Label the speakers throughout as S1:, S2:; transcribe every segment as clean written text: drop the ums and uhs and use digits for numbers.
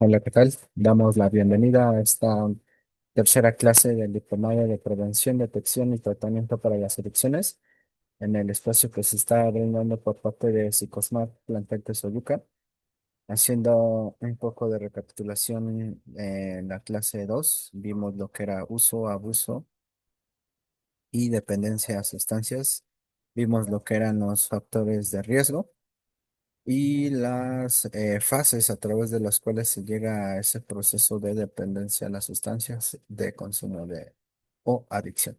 S1: Hola, ¿qué tal? Damos la bienvenida a esta tercera clase del Diplomado de Prevención, Detección y Tratamiento para las Adicciones, en el espacio que se está brindando por parte de Psicosmart Plantel Tezoluca. Haciendo un poco de recapitulación, en la clase 2 vimos lo que era uso, abuso y dependencia a sustancias. Vimos lo que eran los factores de riesgo y las fases a través de las cuales se llega a ese proceso de dependencia a las sustancias de consumo o adicción.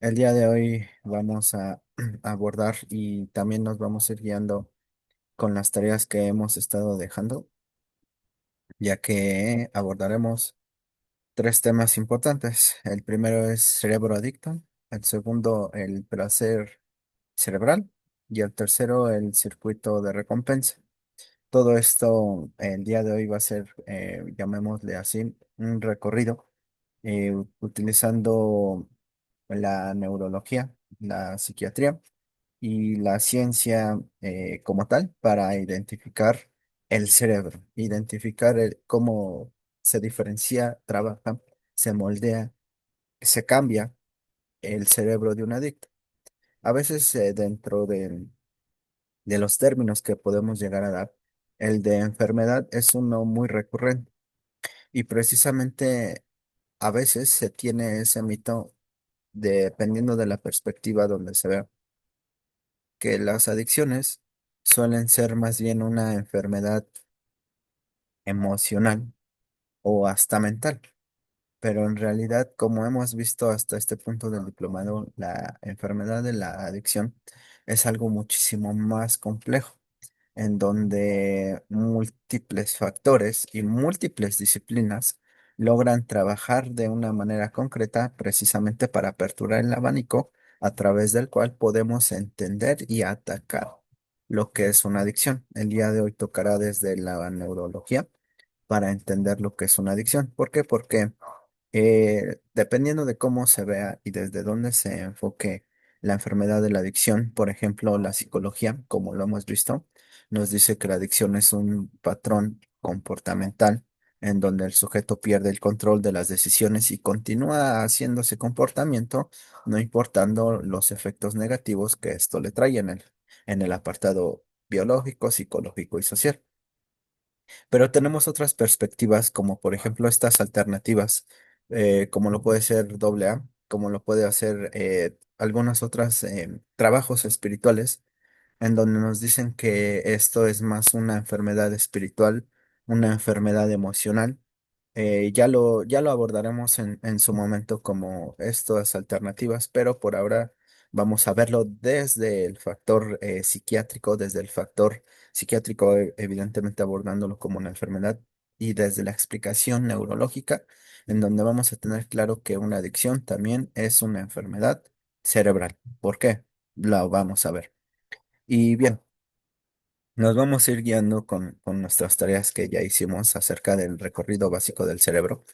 S1: El día de hoy vamos a abordar y también nos vamos a ir guiando con las tareas que hemos estado dejando, ya que abordaremos tres temas importantes. El primero es cerebro adicto, el segundo el placer cerebral y el tercero el circuito de recompensa. Todo esto el día de hoy va a ser, llamémosle así, un recorrido utilizando la neurología, la psiquiatría y la ciencia como tal para identificar el cerebro, identificar cómo se diferencia, trabaja, se moldea, se cambia el cerebro de un adicto. A veces dentro de los términos que podemos llegar a dar, el de enfermedad es uno muy recurrente y precisamente a veces se tiene ese mito, dependiendo de la perspectiva donde se vea, que las adicciones suelen ser más bien una enfermedad emocional o hasta mental. Pero en realidad, como hemos visto hasta este punto del diplomado, la enfermedad de la adicción es algo muchísimo más complejo, en donde múltiples factores y múltiples disciplinas logran trabajar de una manera concreta precisamente para aperturar el abanico a través del cual podemos entender y atacar lo que es una adicción. El día de hoy tocará desde la neurología para entender lo que es una adicción. ¿Por qué? Porque dependiendo de cómo se vea y desde dónde se enfoque la enfermedad de la adicción, por ejemplo, la psicología, como lo hemos visto, nos dice que la adicción es un patrón comportamental en donde el sujeto pierde el control de las decisiones y continúa haciendo ese comportamiento, no importando los efectos negativos que esto le trae en el apartado biológico, psicológico y social. Pero tenemos otras perspectivas, como por ejemplo estas alternativas, como lo puede ser AA, como lo puede hacer algunas otras trabajos espirituales, en donde nos dicen que esto es más una enfermedad espiritual, una enfermedad emocional. Ya lo abordaremos en su momento como estas alternativas, pero por ahora vamos a verlo desde el factor psiquiátrico, desde el factor psiquiátrico, evidentemente abordándolo como una enfermedad, y desde la explicación neurológica, en donde vamos a tener claro que una adicción también es una enfermedad cerebral. ¿Por qué? Lo vamos a ver. Y bien, nos vamos a ir guiando con nuestras tareas que ya hicimos acerca del recorrido básico del cerebro,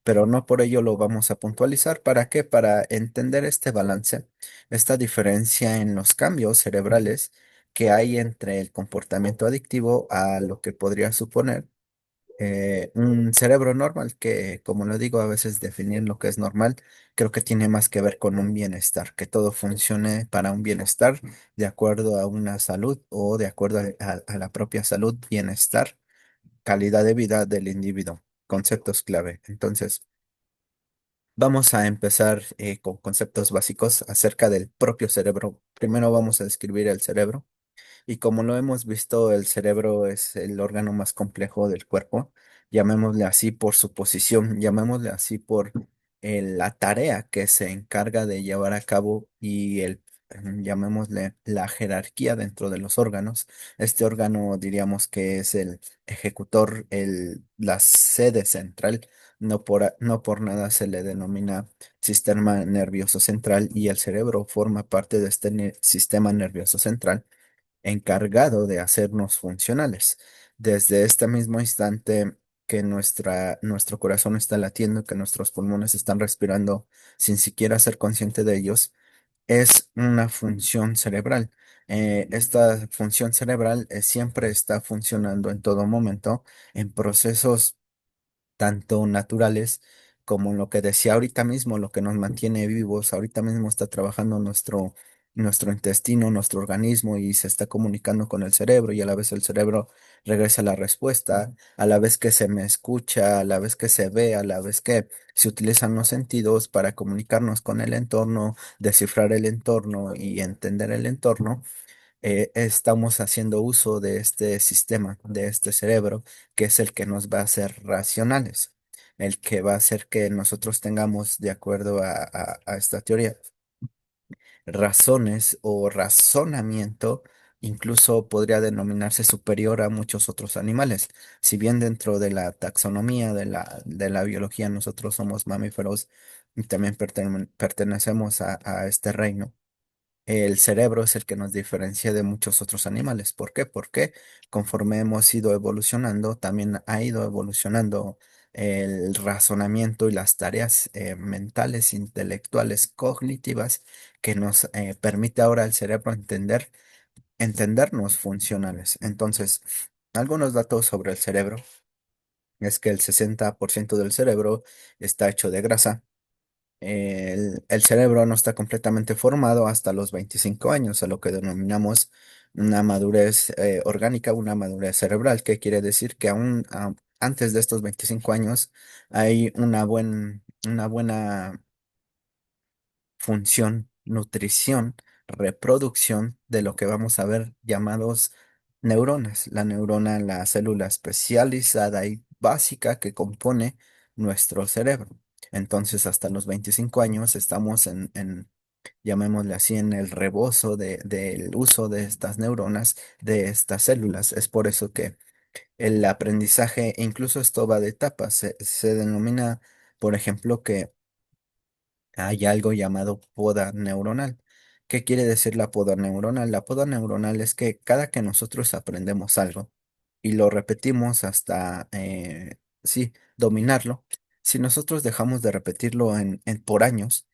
S1: pero no por ello lo vamos a puntualizar. ¿Para qué? Para entender este balance, esta diferencia en los cambios cerebrales que hay entre el comportamiento adictivo a lo que podría suponer un cerebro normal, que como lo digo, a veces definir lo que es normal, creo que tiene más que ver con un bienestar, que todo funcione para un bienestar de acuerdo a una salud o de acuerdo a la propia salud, bienestar, calidad de vida del individuo, conceptos clave. Entonces, vamos a empezar con conceptos básicos acerca del propio cerebro. Primero vamos a describir el cerebro. Y como lo hemos visto, el cerebro es el órgano más complejo del cuerpo, llamémosle así por su posición, llamémosle así por la tarea que se encarga de llevar a cabo y llamémosle la jerarquía dentro de los órganos. Este órgano diríamos que es el ejecutor, la sede central. No por nada se le denomina sistema nervioso central y el cerebro forma parte de este sistema nervioso central encargado de hacernos funcionales. Desde este mismo instante que nuestro corazón está latiendo, que nuestros pulmones están respirando sin siquiera ser consciente de ellos, es una función cerebral. Esta función cerebral siempre está funcionando en todo momento en procesos. tanto naturales como lo que decía ahorita mismo, lo que nos mantiene vivos. Ahorita mismo está trabajando nuestro intestino, nuestro organismo y se está comunicando con el cerebro y a la vez el cerebro regresa la respuesta, a la vez que se me escucha, a la vez que se ve, a la vez que se utilizan los sentidos para comunicarnos con el entorno, descifrar el entorno y entender el entorno. Estamos haciendo uso de este sistema, de este cerebro, que es el que nos va a hacer racionales, el que va a hacer que nosotros tengamos, de acuerdo a esta teoría, razones o razonamiento, incluso podría denominarse superior a muchos otros animales. Si bien dentro de la taxonomía de la biología nosotros somos mamíferos y también pertenecemos a este reino, el cerebro es el que nos diferencia de muchos otros animales. ¿Por qué? Porque conforme hemos ido evolucionando, también ha ido evolucionando el razonamiento y las tareas mentales, intelectuales, cognitivas que nos permite ahora el cerebro entendernos funcionales. Entonces, algunos datos sobre el cerebro es que el 60% del cerebro está hecho de grasa. El cerebro no está completamente formado hasta los 25 años, a lo que denominamos una madurez orgánica, una madurez cerebral, que quiere decir que aún antes de estos 25 años hay una buena función, nutrición, reproducción de lo que vamos a ver llamados neuronas. La neurona, la célula especializada y básica que compone nuestro cerebro. Entonces, hasta los 25 años estamos llamémosle así, en el rebozo del uso de estas neuronas, de estas células. Es por eso que el aprendizaje, incluso esto va de etapas, se denomina, por ejemplo, que hay algo llamado poda neuronal. ¿Qué quiere decir la poda neuronal? La poda neuronal es que cada que nosotros aprendemos algo y lo repetimos hasta, sí, dominarlo, si nosotros dejamos de repetirlo por años,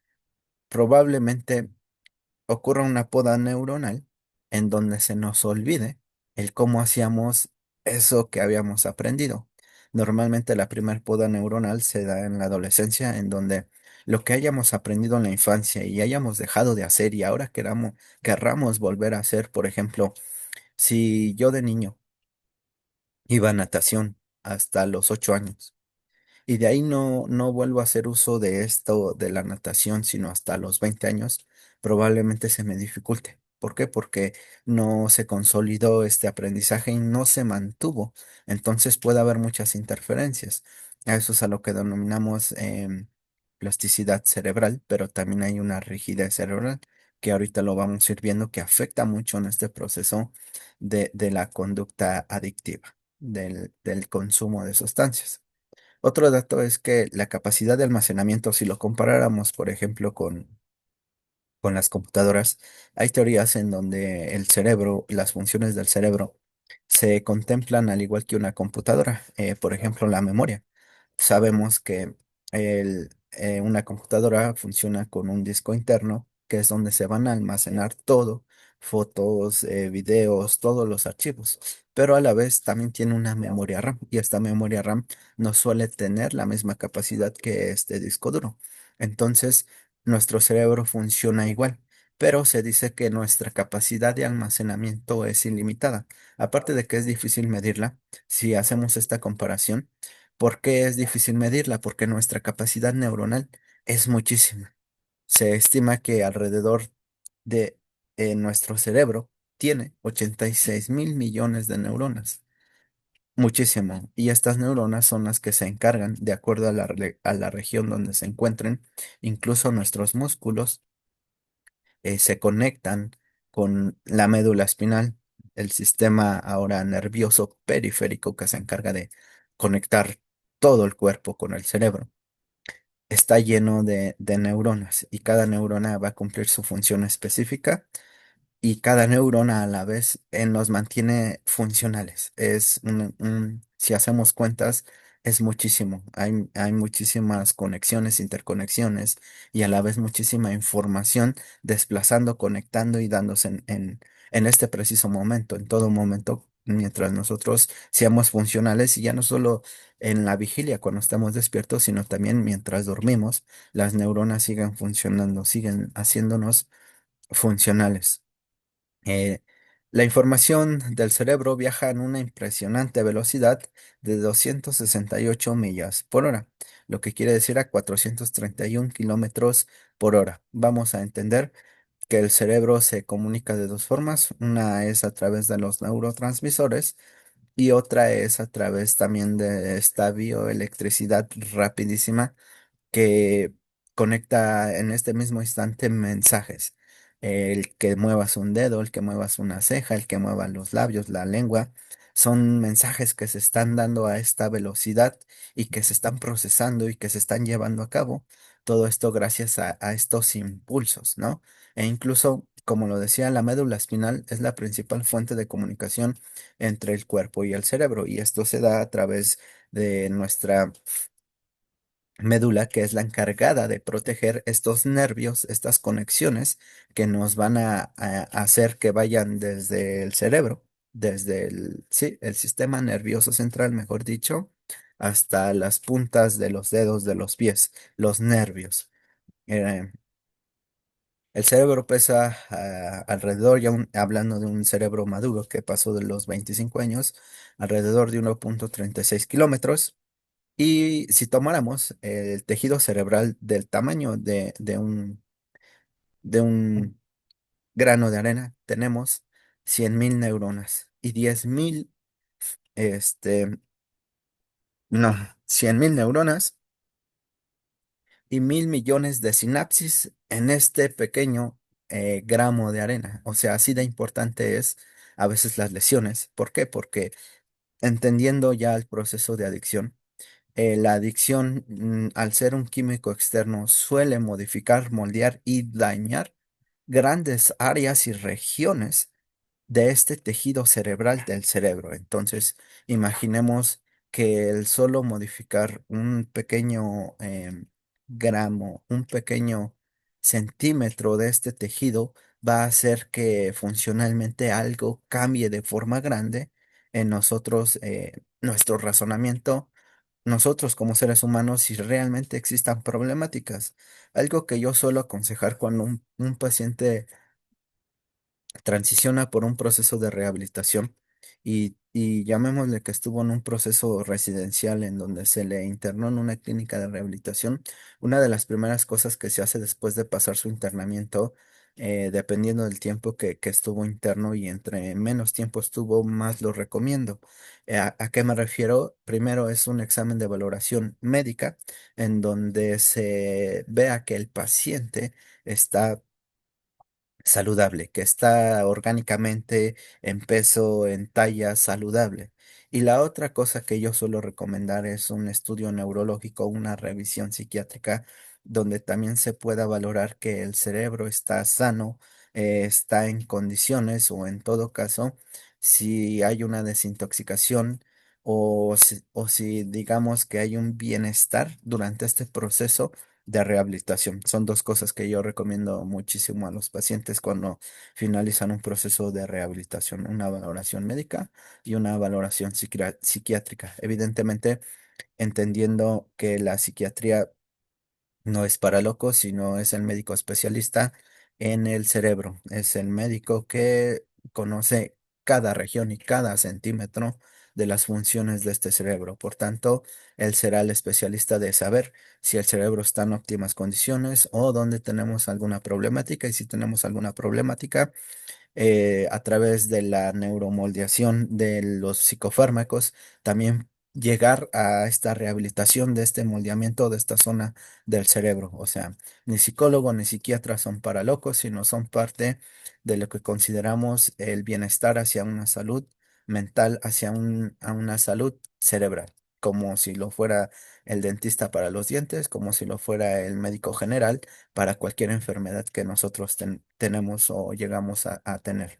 S1: probablemente ocurra una poda neuronal en donde se nos olvide el cómo hacíamos eso que habíamos aprendido. Normalmente la primer poda neuronal se da en la adolescencia, en donde lo que hayamos aprendido en la infancia y hayamos dejado de hacer y ahora querramos volver a hacer, por ejemplo, si yo de niño iba a natación hasta los 8 años, y de ahí no vuelvo a hacer uso de esto de la natación, sino hasta los 20 años, probablemente se me dificulte. ¿Por qué? Porque no se consolidó este aprendizaje y no se mantuvo. Entonces puede haber muchas interferencias. A eso es a lo que denominamos plasticidad cerebral, pero también hay una rigidez cerebral que ahorita lo vamos a ir viendo que afecta mucho en este proceso de la conducta adictiva, del consumo de sustancias. Otro dato es que la capacidad de almacenamiento, si lo comparáramos, por ejemplo, con las computadoras, hay teorías en donde el cerebro, las funciones del cerebro, se contemplan al igual que una computadora. Por ejemplo, la memoria. Sabemos que una computadora funciona con un disco interno, que es donde se van a almacenar todo, fotos, videos, todos los archivos. Pero a la vez también tiene una memoria RAM y esta memoria RAM no suele tener la misma capacidad que este disco duro. Entonces, nuestro cerebro funciona igual, pero se dice que nuestra capacidad de almacenamiento es ilimitada. Aparte de que es difícil medirla, si hacemos esta comparación, ¿por qué es difícil medirla? Porque nuestra capacidad neuronal es muchísima. Se estima que alrededor de nuestro cerebro tiene 86 mil millones de neuronas. Muchísimo. Y estas neuronas son las que se encargan, de acuerdo a la región donde se encuentren, incluso nuestros músculos se conectan con la médula espinal, el sistema ahora nervioso periférico que se encarga de conectar todo el cuerpo con el cerebro. Está lleno de neuronas y cada neurona va a cumplir su función específica y cada neurona a la vez nos mantiene funcionales. Si hacemos cuentas, es muchísimo. Hay muchísimas conexiones, interconexiones y a la vez muchísima información desplazando, conectando y dándose en este preciso momento, en todo momento. mientras nosotros seamos funcionales y ya no solo en la vigilia cuando estamos despiertos, sino también mientras dormimos, las neuronas siguen funcionando, siguen haciéndonos funcionales. Eh, la información del cerebro viaja en una impresionante velocidad de 268 millas por hora, lo que quiere decir a 431 kilómetros por hora. Vamos a entender que el cerebro se comunica de dos formas. Una es a través de los neurotransmisores y otra es a través también de esta bioelectricidad rapidísima que conecta en este mismo instante mensajes. El que muevas un dedo, el que muevas una ceja, el que muevas los labios, la lengua, son mensajes que se están dando a esta velocidad y que se están procesando y que se están llevando a cabo. Todo esto gracias a estos impulsos, ¿no? E incluso, como lo decía, la médula espinal es la principal fuente de comunicación entre el cuerpo y el cerebro, y esto se da a través de nuestra médula, que es la encargada de proteger estos nervios, estas conexiones que nos van a hacer que vayan desde el cerebro, desde sí, el sistema nervioso central, mejor dicho, hasta las puntas de los dedos de los pies, los nervios. Eh, el cerebro pesa alrededor, hablando de un cerebro maduro que pasó de los 25 años, alrededor de 1,36 kilómetros. Y si tomáramos el tejido cerebral del tamaño de un grano de arena, tenemos 100.000 neuronas y 10.000, no, 100.000 neuronas y 1.000 millones de sinapsis en este pequeño gramo de arena. O sea, así de importante es a veces las lesiones. ¿Por qué? Porque entendiendo ya el proceso de adicción, la adicción, al ser un químico externo, suele modificar, moldear y dañar grandes áreas y regiones de este tejido cerebral del cerebro. Entonces, imaginemos que el solo modificar un pequeño gramo, un pequeño centímetro de este tejido va a hacer que funcionalmente algo cambie de forma grande en nosotros, nuestro razonamiento, nosotros como seres humanos, si realmente existan problemáticas. Algo que yo suelo aconsejar cuando un paciente transiciona por un proceso de rehabilitación y llamémosle que estuvo en un proceso residencial en donde se le internó en una clínica de rehabilitación. Una de las primeras cosas que se hace después de pasar su internamiento, dependiendo del tiempo que estuvo interno, y entre menos tiempo estuvo, más lo recomiendo. ¿A qué me refiero? Primero es un examen de valoración médica en donde se vea que el paciente está saludable, que está orgánicamente en peso, en talla saludable. Y la otra cosa que yo suelo recomendar es un estudio neurológico, una revisión psiquiátrica, donde también se pueda valorar que el cerebro está sano, está en condiciones, o en todo caso, si hay una desintoxicación o si digamos que hay un bienestar durante este proceso de rehabilitación. Son dos cosas que yo recomiendo muchísimo a los pacientes cuando finalizan un proceso de rehabilitación: una valoración médica y una valoración psiquiátrica. Evidentemente, entendiendo que la psiquiatría no es para locos, sino es el médico especialista en el cerebro. Es el médico que conoce cada región y cada centímetro de las funciones de este cerebro. Por tanto, él será el especialista de saber si el cerebro está en óptimas condiciones o dónde tenemos alguna problemática. Y si tenemos alguna problemática, a través de la neuromoldeación de los psicofármacos, también llegar a esta rehabilitación de este moldeamiento de esta zona del cerebro. O sea, ni psicólogo ni psiquiatra son para locos, sino son parte de lo que consideramos el bienestar hacia una salud mental, hacia a una salud cerebral, como si lo fuera el dentista para los dientes, como si lo fuera el médico general para cualquier enfermedad que nosotros tenemos o llegamos a tener.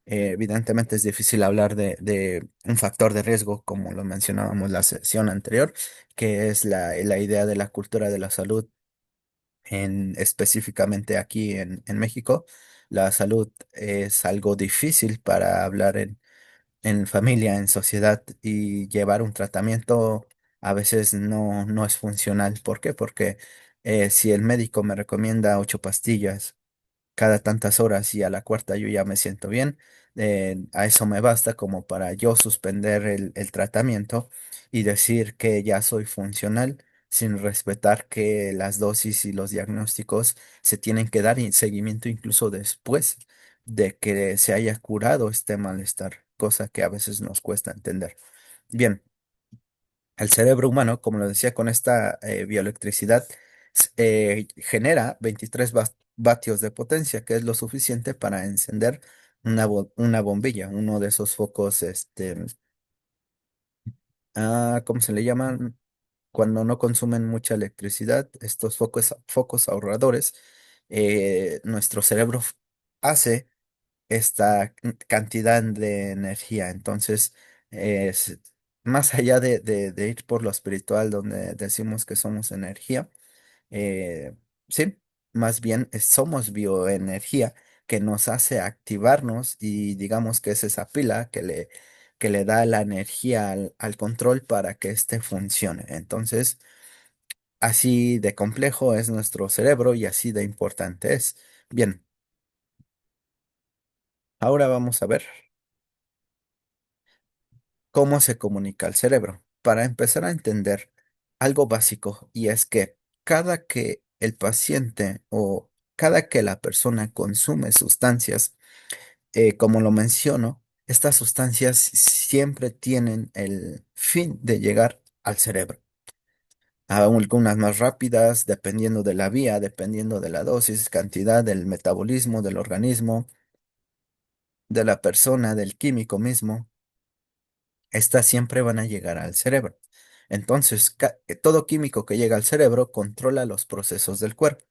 S1: Evidentemente es difícil hablar de un factor de riesgo, como lo mencionábamos la sesión anterior, que es la idea de la cultura de la salud, específicamente aquí en México. La salud es algo difícil para hablar en familia, en sociedad, y llevar un tratamiento a veces no es funcional. ¿Por qué? Porque si el médico me recomienda 8 pastillas cada tantas horas y a la cuarta yo ya me siento bien, a eso me basta como para yo suspender el tratamiento y decir que ya soy funcional, sin respetar que las dosis y los diagnósticos se tienen que dar en seguimiento incluso después de que se haya curado este malestar, cosa que a veces nos cuesta entender. Bien, el cerebro humano, como lo decía, con esta bioelectricidad genera 23 vatios de potencia, que es lo suficiente para encender una bombilla, uno de esos focos, ¿cómo se le llaman? Cuando no consumen mucha electricidad, estos focos ahorradores, nuestro cerebro hace esta cantidad de energía. Entonces, es más allá de ir por lo espiritual, donde decimos que somos energía, eh, sí, más bien somos bioenergía que nos hace activarnos y digamos que es esa pila que le da la energía al control para que éste funcione. Entonces, así de complejo es nuestro cerebro y así de importante es. Bien, ahora vamos a ver cómo se comunica el cerebro. Para empezar a entender algo básico, y es que cada que el paciente o cada que la persona consume sustancias, como lo menciono, estas sustancias siempre tienen el fin de llegar al cerebro. Algunas más rápidas, dependiendo de la vía, dependiendo de la dosis, cantidad, del metabolismo del organismo, de la persona, del químico mismo. Estas siempre van a llegar al cerebro. Entonces, todo químico que llega al cerebro controla los procesos del cuerpo.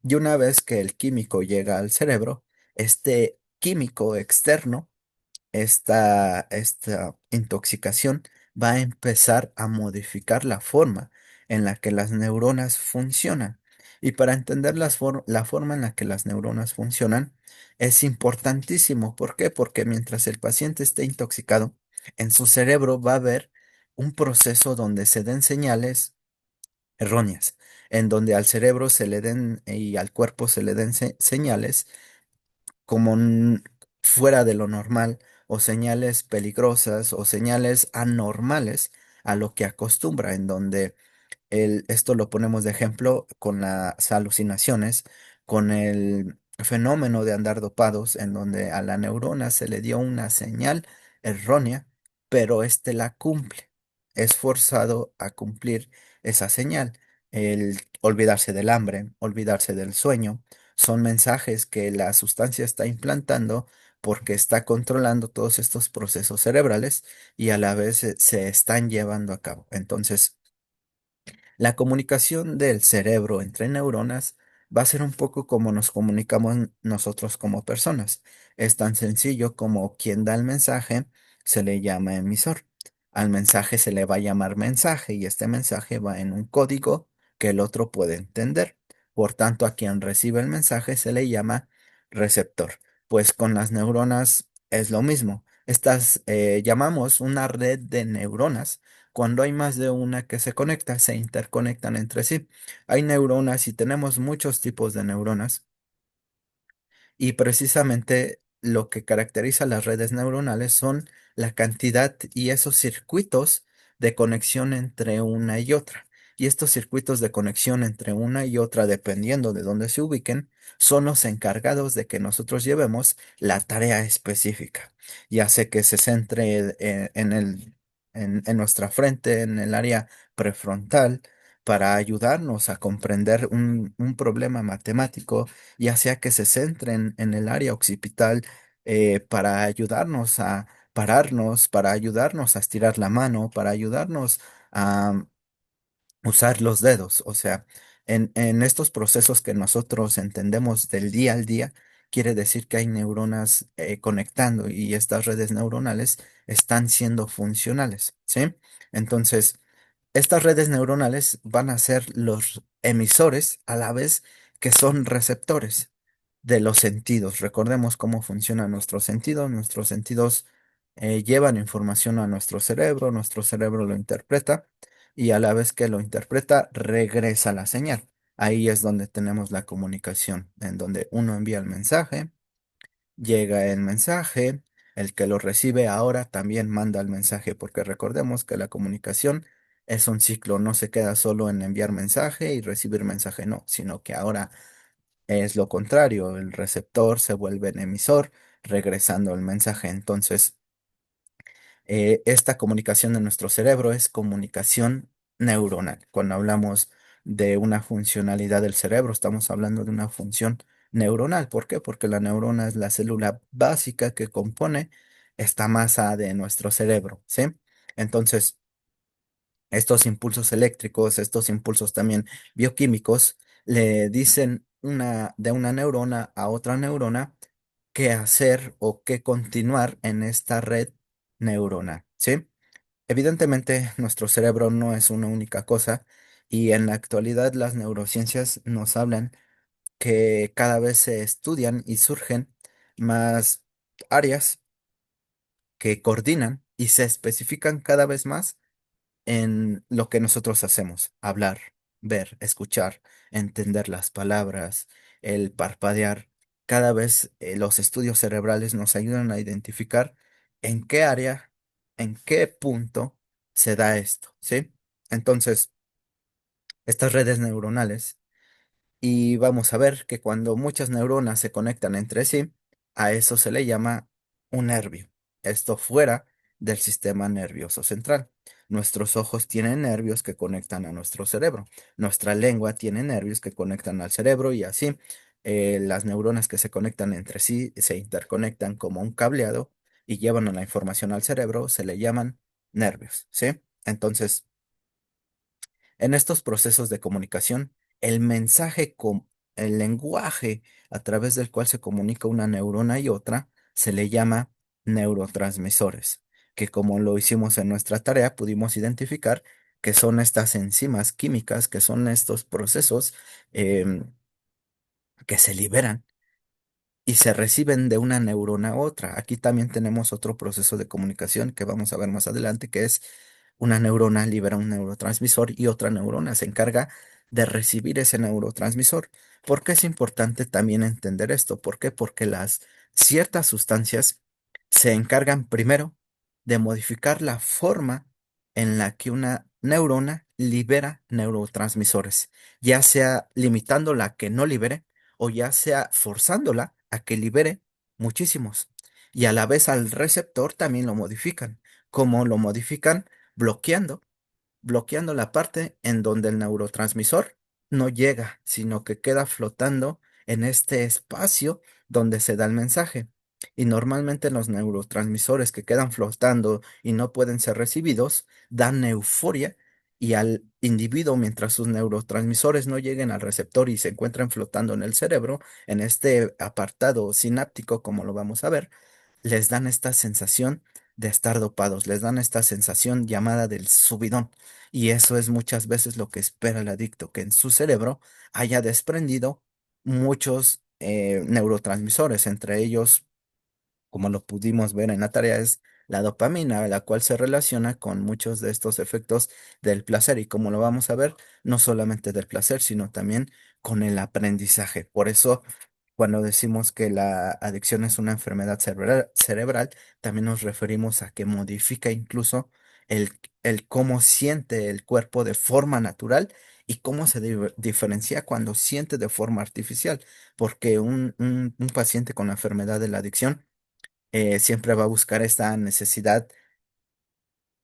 S1: Y una vez que el químico llega al cerebro, este químico externo, esta intoxicación, va a empezar a modificar la forma en la que las neuronas funcionan. Y para entender la forma en la que las neuronas funcionan, es importantísimo. ¿Por qué? Porque mientras el paciente esté intoxicado, en su cerebro va a haber un proceso donde se den señales erróneas, en donde al cerebro se le den y al cuerpo se le den señales como fuera de lo normal, o señales peligrosas o señales anormales a lo que acostumbra, en donde esto lo ponemos de ejemplo con las alucinaciones, con el fenómeno de andar dopados, en donde a la neurona se le dio una señal errónea, pero éste la cumple. Es forzado a cumplir esa señal. El olvidarse del hambre, olvidarse del sueño, son mensajes que la sustancia está implantando porque está controlando todos estos procesos cerebrales y a la vez se están llevando a cabo. Entonces, la comunicación del cerebro entre neuronas va a ser un poco como nos comunicamos nosotros como personas. Es tan sencillo como quien da el mensaje se le llama emisor. Al mensaje se le va a llamar mensaje y este mensaje va en un código que el otro puede entender. Por tanto, a quien recibe el mensaje se le llama receptor. Pues con las neuronas es lo mismo. Estas llamamos una red de neuronas cuando hay más de una que se conecta, se interconectan entre sí. Hay neuronas y tenemos muchos tipos de neuronas. Y precisamente lo que caracteriza las redes neuronales son la cantidad y esos circuitos de conexión entre una y otra. Y estos circuitos de conexión entre una y otra, dependiendo de dónde se ubiquen, son los encargados de que nosotros llevemos la tarea específica. Ya sea que se centre en nuestra frente, en el área prefrontal, para ayudarnos a comprender un problema matemático, ya sea que se centren en el área occipital, para ayudarnos a pararnos, para ayudarnos a estirar la mano, para ayudarnos a usar los dedos. O sea, en estos procesos que nosotros entendemos del día al día, quiere decir que hay neuronas conectando y estas redes neuronales están siendo funcionales, ¿sí? Entonces, estas redes neuronales van a ser los emisores a la vez que son receptores de los sentidos. Recordemos cómo funcionan nuestros sentidos. Nuestros sentidos llevan información a nuestro cerebro lo interpreta y a la vez que lo interpreta regresa la señal. Ahí es donde tenemos la comunicación, en donde uno envía el mensaje, llega el mensaje, el que lo recibe ahora también manda el mensaje, porque recordemos que la comunicación es un ciclo, no se queda solo en enviar mensaje y recibir mensaje, no, sino que ahora es lo contrario, el receptor se vuelve en emisor, regresando el mensaje. Entonces, esta comunicación de nuestro cerebro es comunicación neuronal. Cuando hablamos de una funcionalidad del cerebro, estamos hablando de una función neuronal. ¿Por qué? Porque la neurona es la célula básica que compone esta masa de nuestro cerebro, ¿sí? Entonces, estos impulsos eléctricos, estos impulsos también bioquímicos, le dicen de una neurona a otra neurona qué hacer o qué continuar en esta red neuronal, ¿sí? Evidentemente, nuestro cerebro no es una única cosa y en la actualidad las neurociencias nos hablan que cada vez se estudian y surgen más áreas que coordinan y se especifican cada vez más en lo que nosotros hacemos, hablar, ver, escuchar, entender las palabras, el parpadear. Cada vez los estudios cerebrales nos ayudan a identificar en qué área, en qué punto se da esto, ¿sí? Entonces, estas redes neuronales y vamos a ver que cuando muchas neuronas se conectan entre sí, a eso se le llama un nervio. Esto fuera del sistema nervioso central. Nuestros ojos tienen nervios que conectan a nuestro cerebro. Nuestra lengua tiene nervios que conectan al cerebro y así las neuronas que se conectan entre sí se interconectan como un cableado y llevan la información al cerebro, se le llaman nervios, ¿sí? Entonces, en estos procesos de comunicación, el mensaje, el lenguaje a través del cual se comunica una neurona y otra, se le llama neurotransmisores, que como lo hicimos en nuestra tarea, pudimos identificar que son estas enzimas químicas, que son estos procesos em, que se liberan y se reciben de una neurona a otra. Aquí también tenemos otro proceso de comunicación que vamos a ver más adelante, que es una neurona libera un neurotransmisor y otra neurona se encarga de recibir ese neurotransmisor. ¿Por qué es importante también entender esto? ¿Por qué? Porque las ciertas sustancias se encargan primero de modificar la forma en la que una neurona libera neurotransmisores, ya sea limitándola a que no libere o ya sea forzándola a que libere muchísimos. Y a la vez al receptor también lo modifican. ¿Cómo lo modifican? Bloqueando, bloqueando la parte en donde el neurotransmisor no llega, sino que queda flotando en este espacio donde se da el mensaje. Y normalmente los neurotransmisores que quedan flotando y no pueden ser recibidos dan euforia y al individuo, mientras sus neurotransmisores no lleguen al receptor y se encuentren flotando en el cerebro, en este apartado sináptico, como lo vamos a ver, les dan esta sensación de estar dopados, les dan esta sensación llamada del subidón. Y eso es muchas veces lo que espera el adicto, que en su cerebro haya desprendido muchos neurotransmisores, entre ellos como lo pudimos ver en la tarea, es la dopamina, la cual se relaciona con muchos de estos efectos del placer. Y como lo vamos a ver, no solamente del placer, sino también con el aprendizaje. Por eso, cuando decimos que la adicción es una enfermedad cerebral, también nos referimos a que modifica incluso el, el cómo siente el cuerpo de forma natural y cómo se diferencia cuando siente de forma artificial. Porque un paciente con la enfermedad de la adicción siempre va a buscar esta necesidad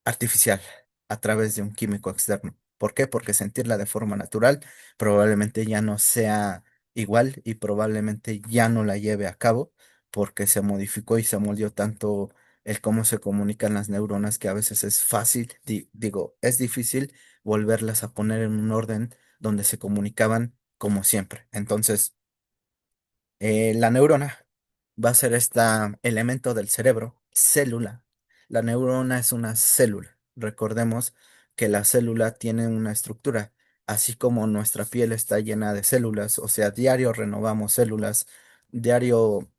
S1: artificial a través de un químico externo. ¿Por qué? Porque sentirla de forma natural probablemente ya no sea igual y probablemente ya no la lleve a cabo porque se modificó y se moldeó tanto el cómo se comunican las neuronas que a veces es fácil, digo, es difícil volverlas a poner en un orden donde se comunicaban como siempre. Entonces, la neurona va a ser este elemento del cerebro, célula. La neurona es una célula. Recordemos que la célula tiene una estructura, así como nuestra piel está llena de células, o sea, diario renovamos células, diario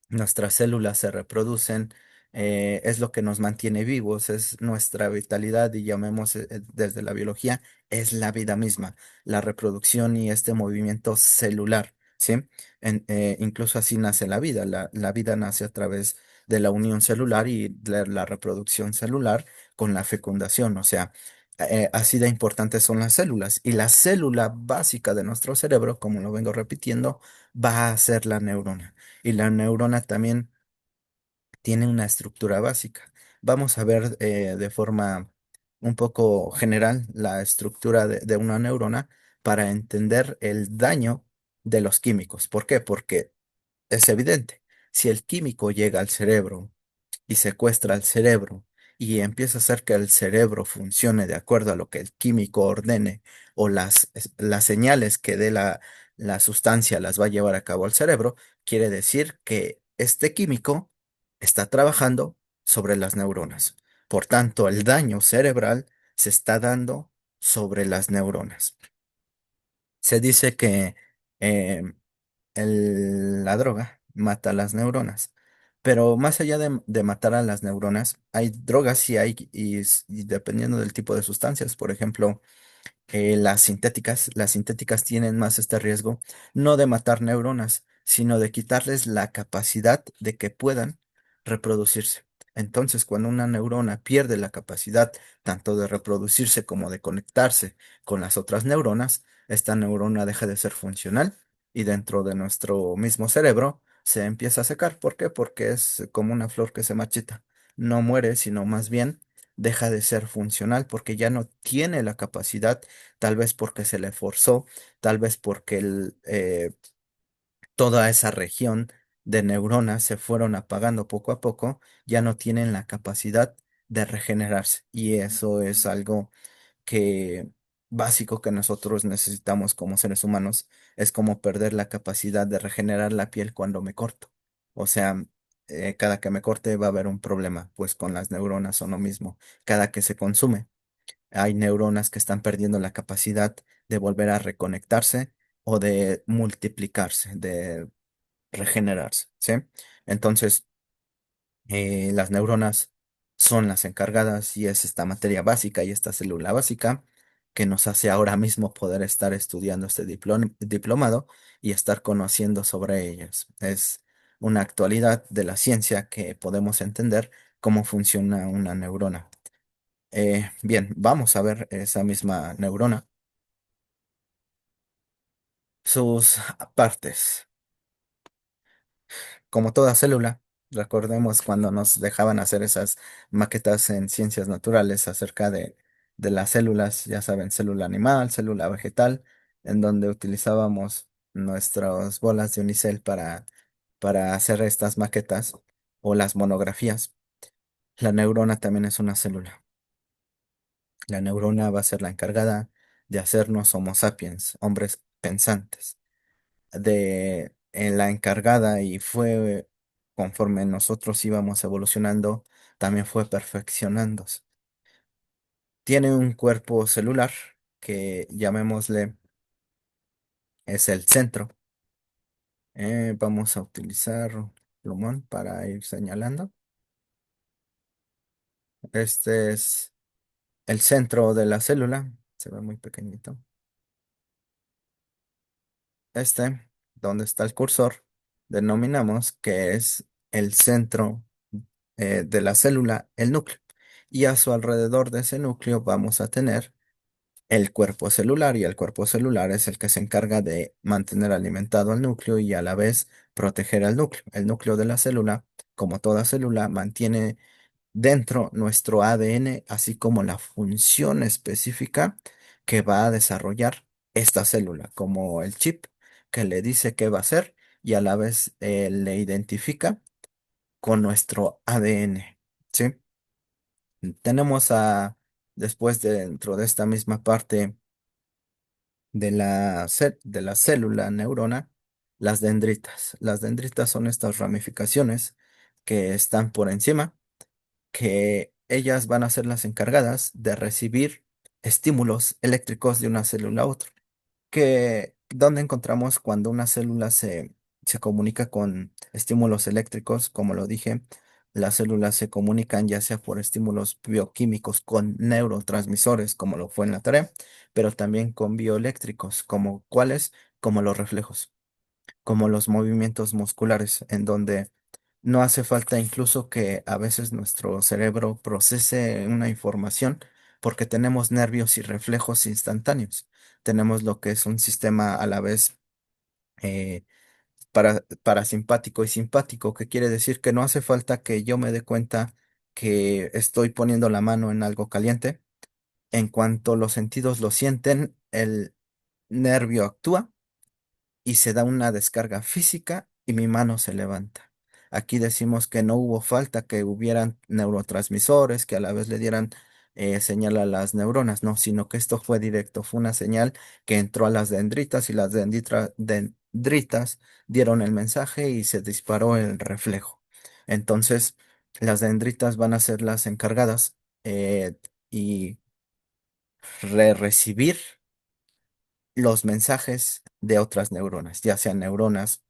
S1: nuestras células se reproducen, es lo que nos mantiene vivos, es nuestra vitalidad y llamemos desde la biología, es la vida misma, la reproducción y este movimiento celular, ¿sí? Incluso así nace la vida, la vida nace a través de la unión celular y de la reproducción celular con la fecundación, o sea, así de importantes son las células y la célula básica de nuestro cerebro, como lo vengo repitiendo, va a ser la neurona y la neurona también tiene una estructura básica. Vamos a ver de forma un poco general la estructura de una neurona para entender el daño de los químicos. ¿Por qué? Porque es evidente, si el químico llega al cerebro y secuestra al cerebro y empieza a hacer que el cerebro funcione de acuerdo a lo que el químico ordene o las señales que dé la sustancia las va a llevar a cabo al cerebro, quiere decir que este químico está trabajando sobre las neuronas. Por tanto, el daño cerebral se está dando sobre las neuronas. Se dice que eh, la droga mata las neuronas. Pero más allá de matar a las neuronas, hay drogas y dependiendo del tipo de sustancias, por ejemplo, las sintéticas tienen más este riesgo, no de matar neuronas, sino de quitarles la capacidad de que puedan reproducirse. Entonces, cuando una neurona pierde la capacidad tanto de reproducirse como de conectarse con las otras neuronas, esta neurona deja de ser funcional y dentro de nuestro mismo cerebro se empieza a secar. ¿Por qué? Porque es como una flor que se marchita. No muere, sino más bien deja de ser funcional porque ya no tiene la capacidad, tal vez porque se le forzó, tal vez porque toda esa región de neuronas se fueron apagando poco a poco, ya no tienen la capacidad de regenerarse. Y eso es algo que básico que nosotros necesitamos como seres humanos, es como perder la capacidad de regenerar la piel cuando me corto. O sea, cada que me corte va a haber un problema, pues con las neuronas son lo mismo. Cada que se consume hay neuronas que están perdiendo la capacidad de volver a reconectarse o de multiplicarse, de regenerarse, ¿sí? Entonces, las neuronas son las encargadas y es esta materia básica y esta célula básica que nos hace ahora mismo poder estar estudiando este diplomado y estar conociendo sobre ellas. Es una actualidad de la ciencia que podemos entender cómo funciona una neurona. Bien, vamos a ver esa misma neurona, sus partes. Como toda célula, recordemos cuando nos dejaban hacer esas maquetas en ciencias naturales acerca de las células, ya saben, célula animal, célula vegetal, en donde utilizábamos nuestras bolas de unicel para hacer estas maquetas o las monografías. La neurona también es una célula. La neurona va a ser la encargada de hacernos Homo sapiens, hombres pensantes, en la encargada y fue conforme nosotros íbamos evolucionando, también fue perfeccionándose. Tiene un cuerpo celular que llamémosle es el centro. Vamos a utilizar plumón para ir señalando. Este es el centro de la célula, se ve muy pequeñito. Este, donde está el cursor, denominamos que es el centro de la célula, el núcleo. Y a su alrededor de ese núcleo vamos a tener el cuerpo celular y el cuerpo celular es el que se encarga de mantener alimentado al núcleo y a la vez proteger al núcleo. El núcleo de la célula, como toda célula, mantiene dentro nuestro ADN, así como la función específica que va a desarrollar esta célula, como el chip que le dice qué va a hacer y a la vez le identifica con nuestro ADN. ¿Sí? Tenemos después dentro de esta misma parte de la célula neurona, las dendritas. Las dendritas son estas ramificaciones que están por encima que ellas van a ser las encargadas de recibir estímulos eléctricos de una célula a otra. ¿Dónde encontramos cuando una célula se comunica con estímulos eléctricos? Como lo dije, Las células se comunican ya sea por estímulos bioquímicos con neurotransmisores, como lo fue en la tarea, pero también con bioeléctricos, como cuáles, como los reflejos, como los movimientos musculares, en donde no hace falta incluso que a veces nuestro cerebro procese una información porque tenemos nervios y reflejos instantáneos. Tenemos lo que es un sistema a la vez parasimpático y simpático, que quiere decir que no hace falta que yo me dé cuenta que estoy poniendo la mano en algo caliente. En cuanto los sentidos lo sienten, el nervio actúa y se da una descarga física y mi mano se levanta. Aquí decimos que no hubo falta que hubieran neurotransmisores que a la vez le dieran señal a las neuronas, no, sino que esto fue directo, fue una señal que entró a las dendritas y las dendritas dieron el mensaje y se disparó el reflejo. Entonces, las dendritas van a ser las encargadas y recibir los mensajes de otras neuronas, ya sean neuronas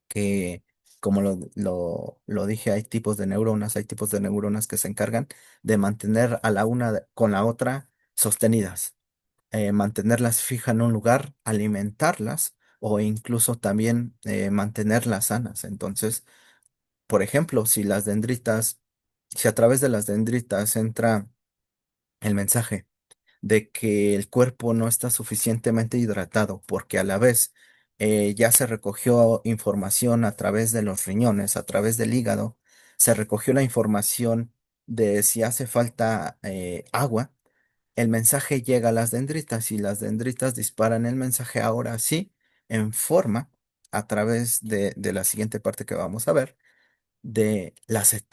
S1: que, como lo dije, hay tipos de neuronas que se encargan de mantener a la una con la otra sostenidas, mantenerlas fijas en un lugar, alimentarlas o incluso también mantenerlas sanas. Entonces, por ejemplo, si a través de las dendritas entra el mensaje de que el cuerpo no está suficientemente hidratado, porque a la vez ya se recogió información a través de los riñones, a través del hígado, se recogió la información de si hace falta agua, el mensaje llega a las dendritas y las dendritas disparan el mensaje ahora sí en forma a través de la siguiente parte que vamos a ver, de la sed,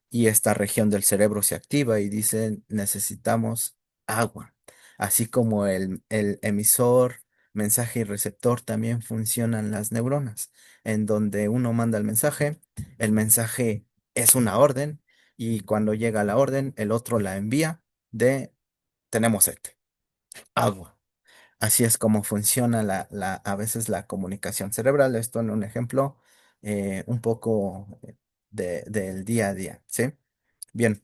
S1: y esta región del cerebro se activa y dice necesitamos agua. Así como el emisor, mensaje y receptor también funcionan las neuronas, en donde uno manda el mensaje es una orden y cuando llega la orden, el otro la envía de tenemos sed, agua. Así es como funciona a veces la comunicación cerebral. Esto en un ejemplo un poco del día a día, ¿sí? Bien,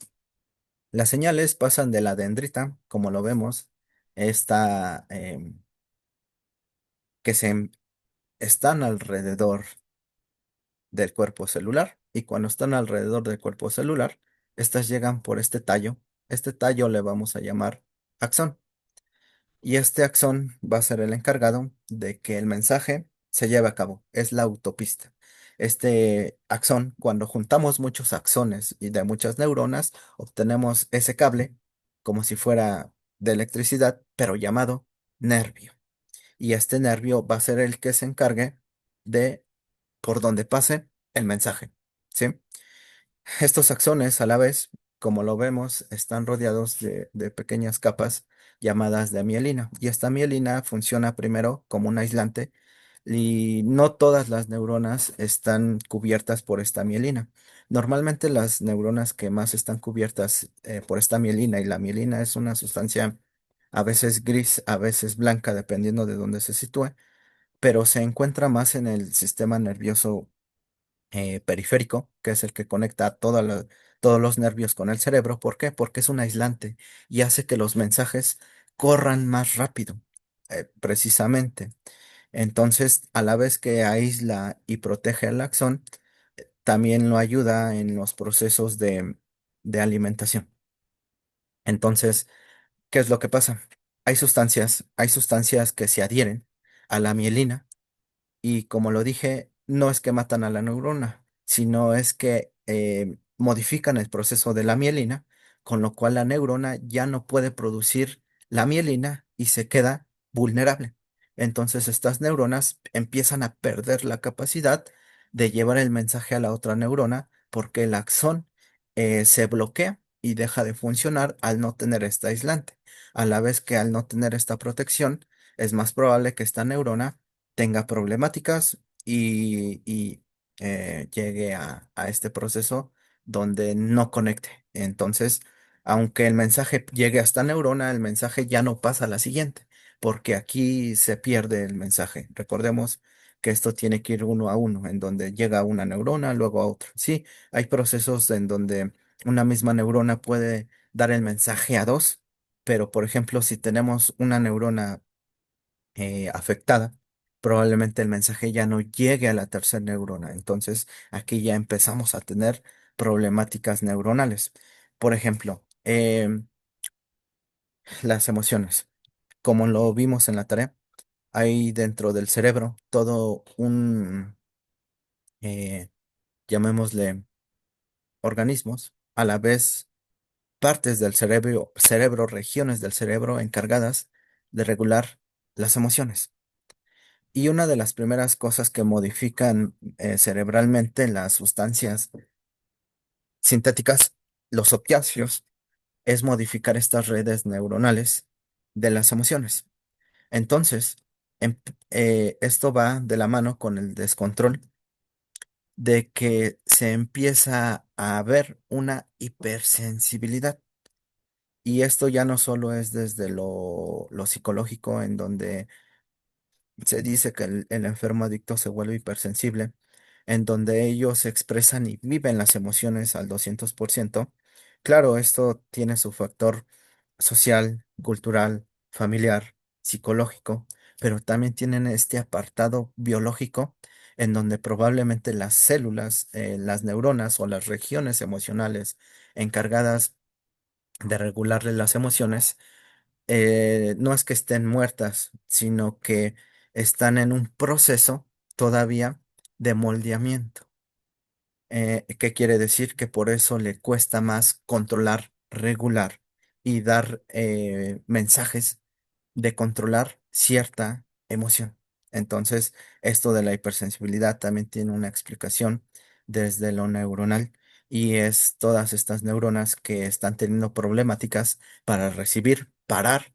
S1: las señales pasan de la dendrita, como lo vemos, esta, que están alrededor del cuerpo celular. Y cuando están alrededor del cuerpo celular, estas llegan por este tallo. Este tallo le vamos a llamar axón. Y este axón va a ser el encargado de que el mensaje se lleve a cabo. Es la autopista. Este axón, cuando juntamos muchos axones y de muchas neuronas, obtenemos ese cable como si fuera de electricidad, pero llamado nervio. Y este nervio va a ser el que se encargue de por donde pase el mensaje. ¿Sí? Estos axones, a la vez, como lo vemos, están rodeados de pequeñas capas llamadas de mielina. Y esta mielina funciona primero como un aislante y no todas las neuronas están cubiertas por esta mielina. Normalmente las neuronas que más están cubiertas por esta mielina, y la mielina es una sustancia a veces gris, a veces blanca, dependiendo de dónde se sitúe, pero se encuentra más en el sistema nervioso periférico, que es el que conecta a todos los nervios con el cerebro. ¿Por qué? Porque es un aislante y hace que los mensajes corran más rápido, precisamente. Entonces, a la vez que aísla y protege el axón, también lo ayuda en los procesos de alimentación. Entonces, ¿qué es lo que pasa? Hay sustancias que se adhieren a la mielina y como lo dije, no es que matan a la neurona, sino es que modifican el proceso de la mielina, con lo cual la neurona ya no puede producir la mielina y se queda vulnerable. Entonces estas neuronas empiezan a perder la capacidad de llevar el mensaje a la otra neurona porque el axón se bloquea y deja de funcionar al no tener este aislante. A la vez que al no tener esta protección, es más probable que esta neurona tenga problemáticas y llegue a este proceso donde no conecte. Entonces, aunque el mensaje llegue a esta neurona, el mensaje ya no pasa a la siguiente, porque aquí se pierde el mensaje. Recordemos que esto tiene que ir uno a uno, en donde llega una neurona, luego a otra. Sí, hay procesos en donde una misma neurona puede dar el mensaje a dos, pero por ejemplo, si tenemos una neurona afectada, probablemente el mensaje ya no llegue a la tercera neurona. Entonces, aquí ya empezamos a tener problemáticas neuronales. Por ejemplo, las emociones. Como lo vimos en la tarea, hay dentro del cerebro todo un, eh, llamémosle, organismos, a la vez partes del cerebro, regiones del cerebro encargadas de regular las emociones. Y una de las primeras cosas que modifican cerebralmente las sustancias sintéticas, los opiáceos, es modificar estas redes neuronales de las emociones. Entonces, esto va de la mano con el descontrol de que se empieza a haber una hipersensibilidad. Y esto ya no solo es desde lo psicológico, en donde se dice que el enfermo adicto se vuelve hipersensible, en donde ellos expresan y viven las emociones al 200%. Claro, esto tiene su factor social, cultural, familiar, psicológico, pero también tienen este apartado biológico en donde probablemente las células, las neuronas o las regiones emocionales encargadas de regularle las emociones, no es que estén muertas, sino que están en un proceso todavía de moldeamiento. ¿Qué quiere decir? Que por eso le cuesta más controlar, regular y dar mensajes de controlar cierta emoción. Entonces, esto de la hipersensibilidad también tiene una explicación desde lo neuronal y es todas estas neuronas que están teniendo problemáticas para recibir, parar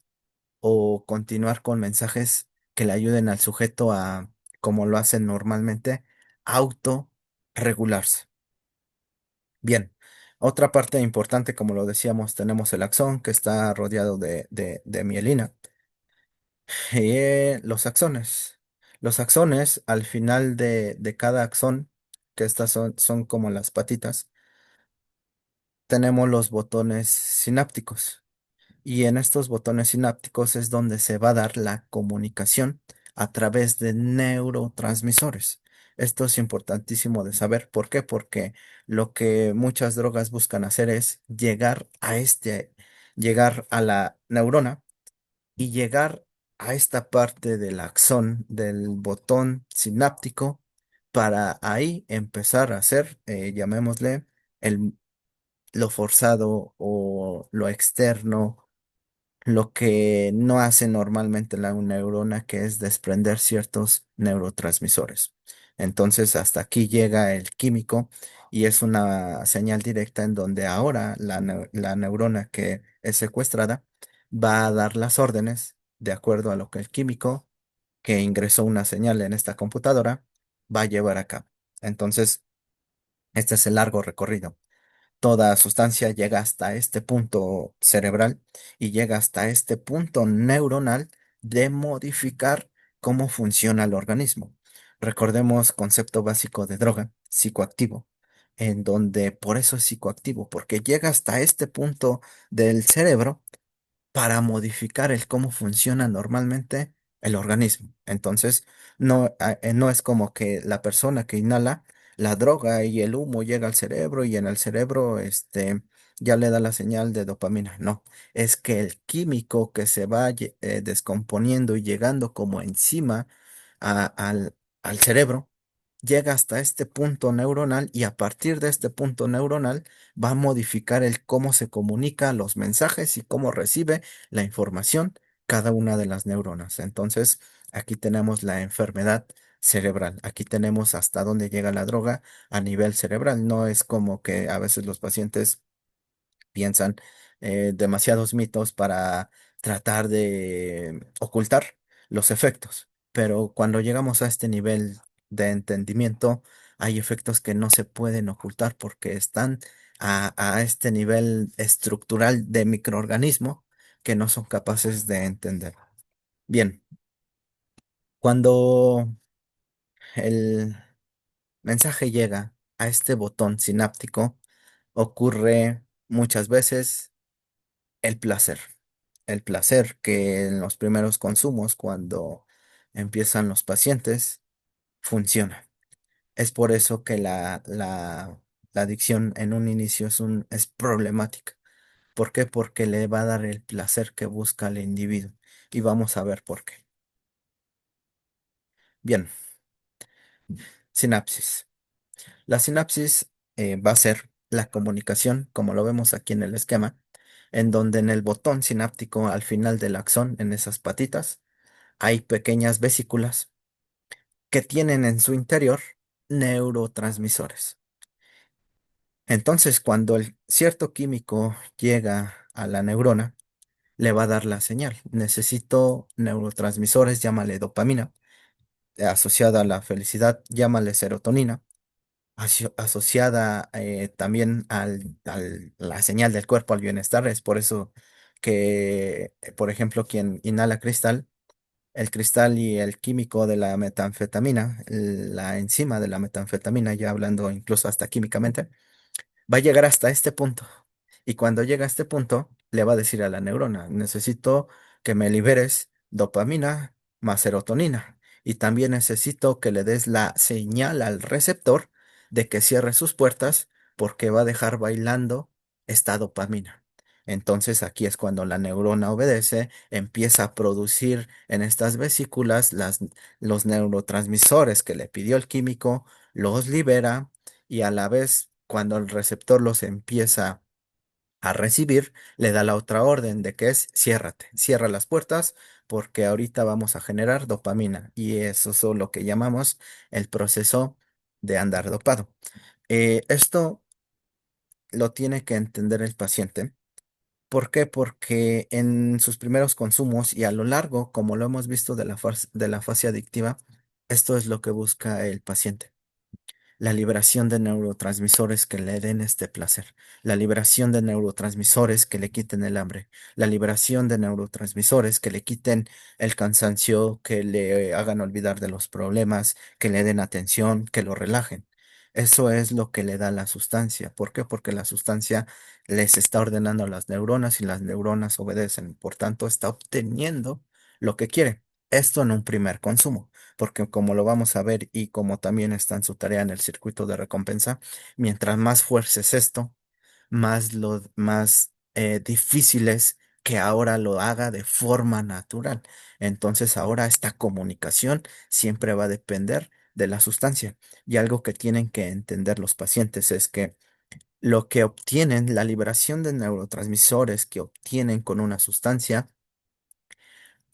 S1: o continuar con mensajes que le ayuden al sujeto a, como lo hacen normalmente, autorregularse. Bien, otra parte importante, como lo decíamos, tenemos el axón que está rodeado de mielina. Y los axones. Los axones, al final de cada axón, que estas son como las patitas, tenemos los botones sinápticos. Y en estos botones sinápticos es donde se va a dar la comunicación a través de neurotransmisores. Esto es importantísimo de saber. ¿Por qué? Porque lo que muchas drogas buscan hacer es llegar a la neurona y llegar a esta parte del axón, del botón sináptico, para ahí empezar a hacer, llamémosle, el, lo forzado o lo externo, lo que no hace normalmente la neurona, que es desprender ciertos neurotransmisores. Entonces, hasta aquí llega el químico y es una señal directa en donde ahora la neurona que es secuestrada va a dar las órdenes de acuerdo a lo que el químico que ingresó una señal en esta computadora va a llevar a cabo. Entonces, este es el largo recorrido. Toda sustancia llega hasta este punto cerebral y llega hasta este punto neuronal de modificar cómo funciona el organismo. Recordemos concepto básico de droga, psicoactivo, en donde por eso es psicoactivo, porque llega hasta este punto del cerebro para modificar el cómo funciona normalmente el organismo. Entonces, no es como que la persona que inhala la droga y el humo llega al cerebro y en el cerebro ya le da la señal de dopamina. No, es que el químico que se va descomponiendo y llegando como encima al cerebro llega hasta este punto neuronal y a partir de este punto neuronal va a modificar el cómo se comunica los mensajes y cómo recibe la información cada una de las neuronas. Entonces, aquí tenemos la enfermedad cerebral. Aquí tenemos hasta dónde llega la droga a nivel cerebral. No es como que a veces los pacientes piensan demasiados mitos para tratar de ocultar los efectos. Pero cuando llegamos a este nivel de entendimiento, hay efectos que no se pueden ocultar porque están a este nivel estructural de microorganismo que no son capaces de entender. Bien, cuando el mensaje llega a este botón sináptico, ocurre muchas veces el placer. El placer que en los primeros consumos, cuando empiezan los pacientes, funciona. Es por eso que la adicción en un inicio es problemática. ¿Por qué? Porque le va a dar el placer que busca el individuo. Y vamos a ver por qué. Bien, sinapsis. La sinapsis va a ser la comunicación, como lo vemos aquí en el esquema, en donde en el botón sináptico al final del axón, en esas patitas, hay pequeñas vesículas que tienen en su interior neurotransmisores. Entonces, cuando el cierto químico llega a la neurona, le va a dar la señal. Necesito neurotransmisores, llámale dopamina, asociada a la felicidad, llámale serotonina, asociada también la señal del cuerpo al bienestar. Es por eso que, por ejemplo, quien inhala cristal, el cristal y el químico de la metanfetamina, la enzima de la metanfetamina, ya hablando incluso hasta químicamente, va a llegar hasta este punto. Y cuando llega a este punto, le va a decir a la neurona, necesito que me liberes dopamina más serotonina. Y también necesito que le des la señal al receptor de que cierre sus puertas porque va a dejar bailando esta dopamina. Entonces aquí es cuando la neurona obedece, empieza a producir en estas vesículas los neurotransmisores que le pidió el químico, los libera y a la vez, cuando el receptor los empieza a recibir, le da la otra orden de que es ciérrate, cierra las puertas porque ahorita vamos a generar dopamina y eso es lo que llamamos el proceso de andar dopado. Esto lo tiene que entender el paciente. ¿Por qué? Porque en sus primeros consumos y a lo largo, como lo hemos visto de la fase adictiva, esto es lo que busca el paciente. La liberación de neurotransmisores que le den este placer, la liberación de neurotransmisores que le quiten el hambre, la liberación de neurotransmisores que le quiten el cansancio, que le hagan olvidar de los problemas, que le den atención, que lo relajen. Eso es lo que le da la sustancia. ¿Por qué? Porque la sustancia les está ordenando a las neuronas y las neuronas obedecen. Por tanto, está obteniendo lo que quiere. Esto en un primer consumo porque como lo vamos a ver y como también está en su tarea en el circuito de recompensa, mientras más fuerces esto, más difícil es que ahora lo haga de forma natural. Entonces ahora esta comunicación siempre va a depender de la sustancia. Y algo que tienen que entender los pacientes es que lo que obtienen, la liberación de neurotransmisores que obtienen con una sustancia,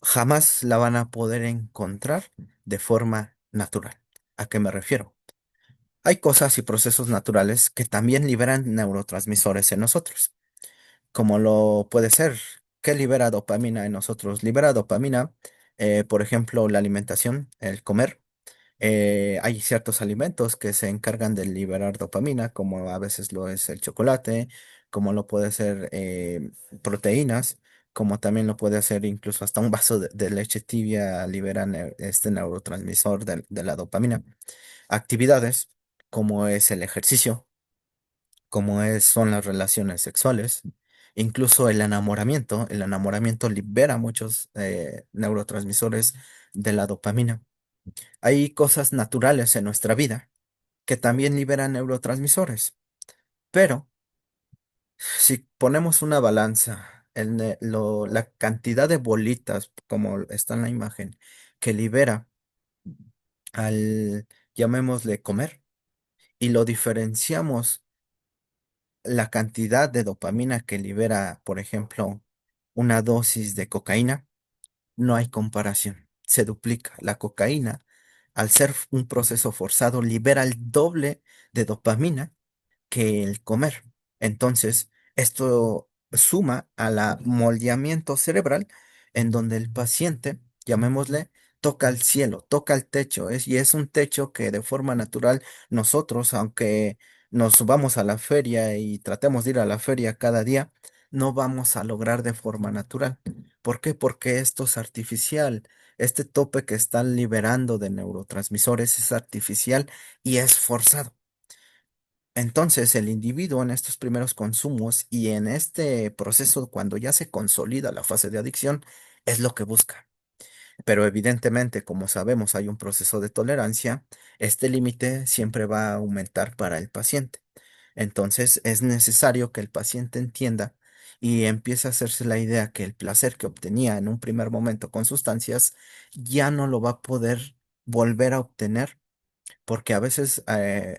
S1: jamás la van a poder encontrar de forma natural. ¿A qué me refiero? Hay cosas y procesos naturales que también liberan neurotransmisores en nosotros, como lo puede ser. ¿Qué libera dopamina en nosotros? Libera dopamina, por ejemplo, la alimentación, el comer. Hay ciertos alimentos que se encargan de liberar dopamina, como a veces lo es el chocolate, como lo puede ser proteínas, como también lo puede hacer incluso hasta un vaso de leche tibia libera este neurotransmisor de la dopamina. Actividades como es el ejercicio, son las relaciones sexuales, incluso el enamoramiento. El enamoramiento libera muchos neurotransmisores de la dopamina. Hay cosas naturales en nuestra vida que también liberan neurotransmisores, pero si ponemos una balanza, la cantidad de bolitas, como está en la imagen, que libera al, llamémosle, comer, y lo diferenciamos la cantidad de dopamina que libera, por ejemplo, una dosis de cocaína, no hay comparación. Se duplica. La cocaína, al ser un proceso forzado, libera el doble de dopamina que el comer. Entonces, esto suma al moldeamiento cerebral en donde el paciente, llamémosle, toca el cielo, toca el techo, y es un techo que de forma natural nosotros, aunque nos subamos a la feria y tratemos de ir a la feria cada día, no vamos a lograr de forma natural. ¿Por qué? Porque esto es artificial. Este tope que están liberando de neurotransmisores es artificial y es forzado. Entonces, el individuo en estos primeros consumos y en este proceso, cuando ya se consolida la fase de adicción, es lo que busca. Pero evidentemente, como sabemos, hay un proceso de tolerancia, este límite siempre va a aumentar para el paciente. Entonces, es necesario que el paciente entienda y empiece a hacerse la idea que el placer que obtenía en un primer momento con sustancias ya no lo va a poder volver a obtener porque a veces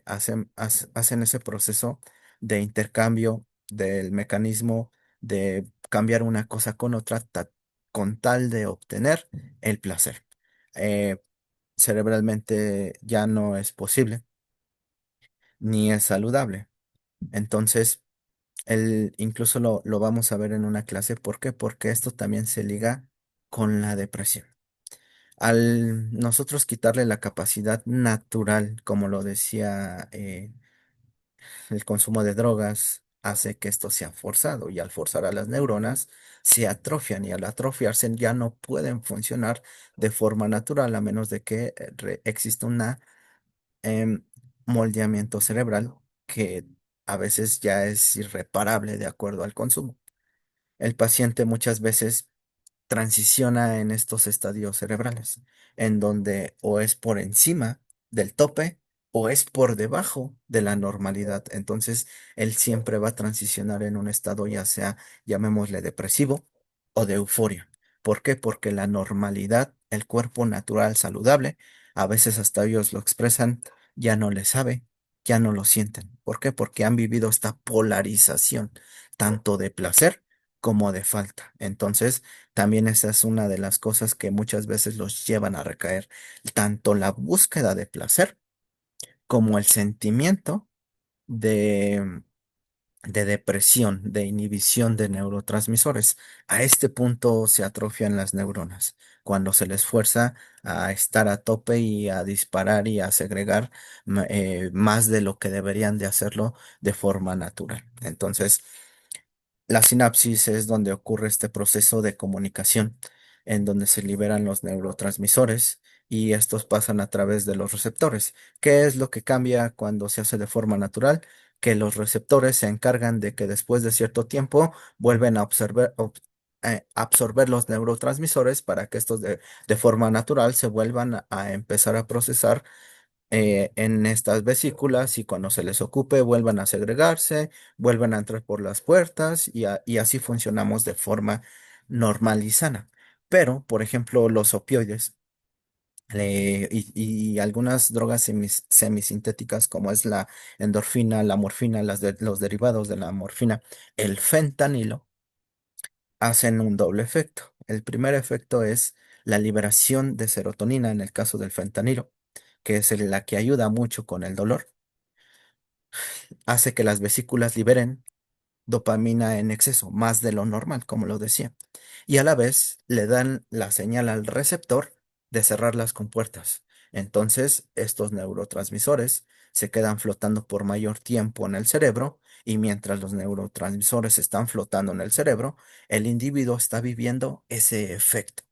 S1: hacen ese proceso de intercambio del mecanismo de cambiar una cosa con otra con tal de obtener el placer. Eh, Cerebralmente ya no es posible ni es saludable. Entonces, incluso lo vamos a ver en una clase. ¿Por qué? Porque esto también se liga con la depresión. Al nosotros quitarle la capacidad natural, como lo decía el consumo de drogas hace que esto sea forzado y al forzar a las neuronas se atrofian y al atrofiarse ya no pueden funcionar de forma natural a menos de que exista un em, moldeamiento cerebral que a veces ya es irreparable de acuerdo al consumo. El paciente muchas veces transiciona en estos estadios cerebrales, en donde o es por encima del tope o es por debajo de la normalidad. Entonces, él siempre va a transicionar en un estado ya sea, llamémosle depresivo o de euforia. ¿Por qué? Porque la normalidad, el cuerpo natural saludable, a veces hasta ellos lo expresan, ya no le sabe, ya no lo sienten. ¿Por qué? Porque han vivido esta polarización, tanto de placer como de falta. Entonces, también esa es una de las cosas que muchas veces los llevan a recaer, tanto la búsqueda de placer como el sentimiento de, de depresión, de inhibición de neurotransmisores. A este punto se atrofian las neuronas, cuando se les fuerza a estar a tope y a disparar y a segregar más de lo que deberían de hacerlo de forma natural. Entonces, la sinapsis es donde ocurre este proceso de comunicación, en donde se liberan los neurotransmisores y estos pasan a través de los receptores. ¿Qué es lo que cambia cuando se hace de forma natural? Que los receptores se encargan de que después de cierto tiempo vuelven a absorber los neurotransmisores para que estos de forma natural se vuelvan a empezar a procesar en estas vesículas y cuando se les ocupe vuelvan a segregarse, vuelvan a entrar por las puertas y así funcionamos de forma normal y sana. Pero, por ejemplo, los opioides y algunas drogas semisintéticas como es la endorfina, la morfina, los derivados de la morfina, el fentanilo, hacen un doble efecto. El primer efecto es la liberación de serotonina en el caso del fentanilo, que es la que ayuda mucho con el dolor. Hace que las vesículas liberen dopamina en exceso, más de lo normal, como lo decía. Y a la vez le dan la señal al receptor de cerrar las compuertas. Entonces, estos neurotransmisores se quedan flotando por mayor tiempo en el cerebro y mientras los neurotransmisores están flotando en el cerebro, el individuo está viviendo ese efecto.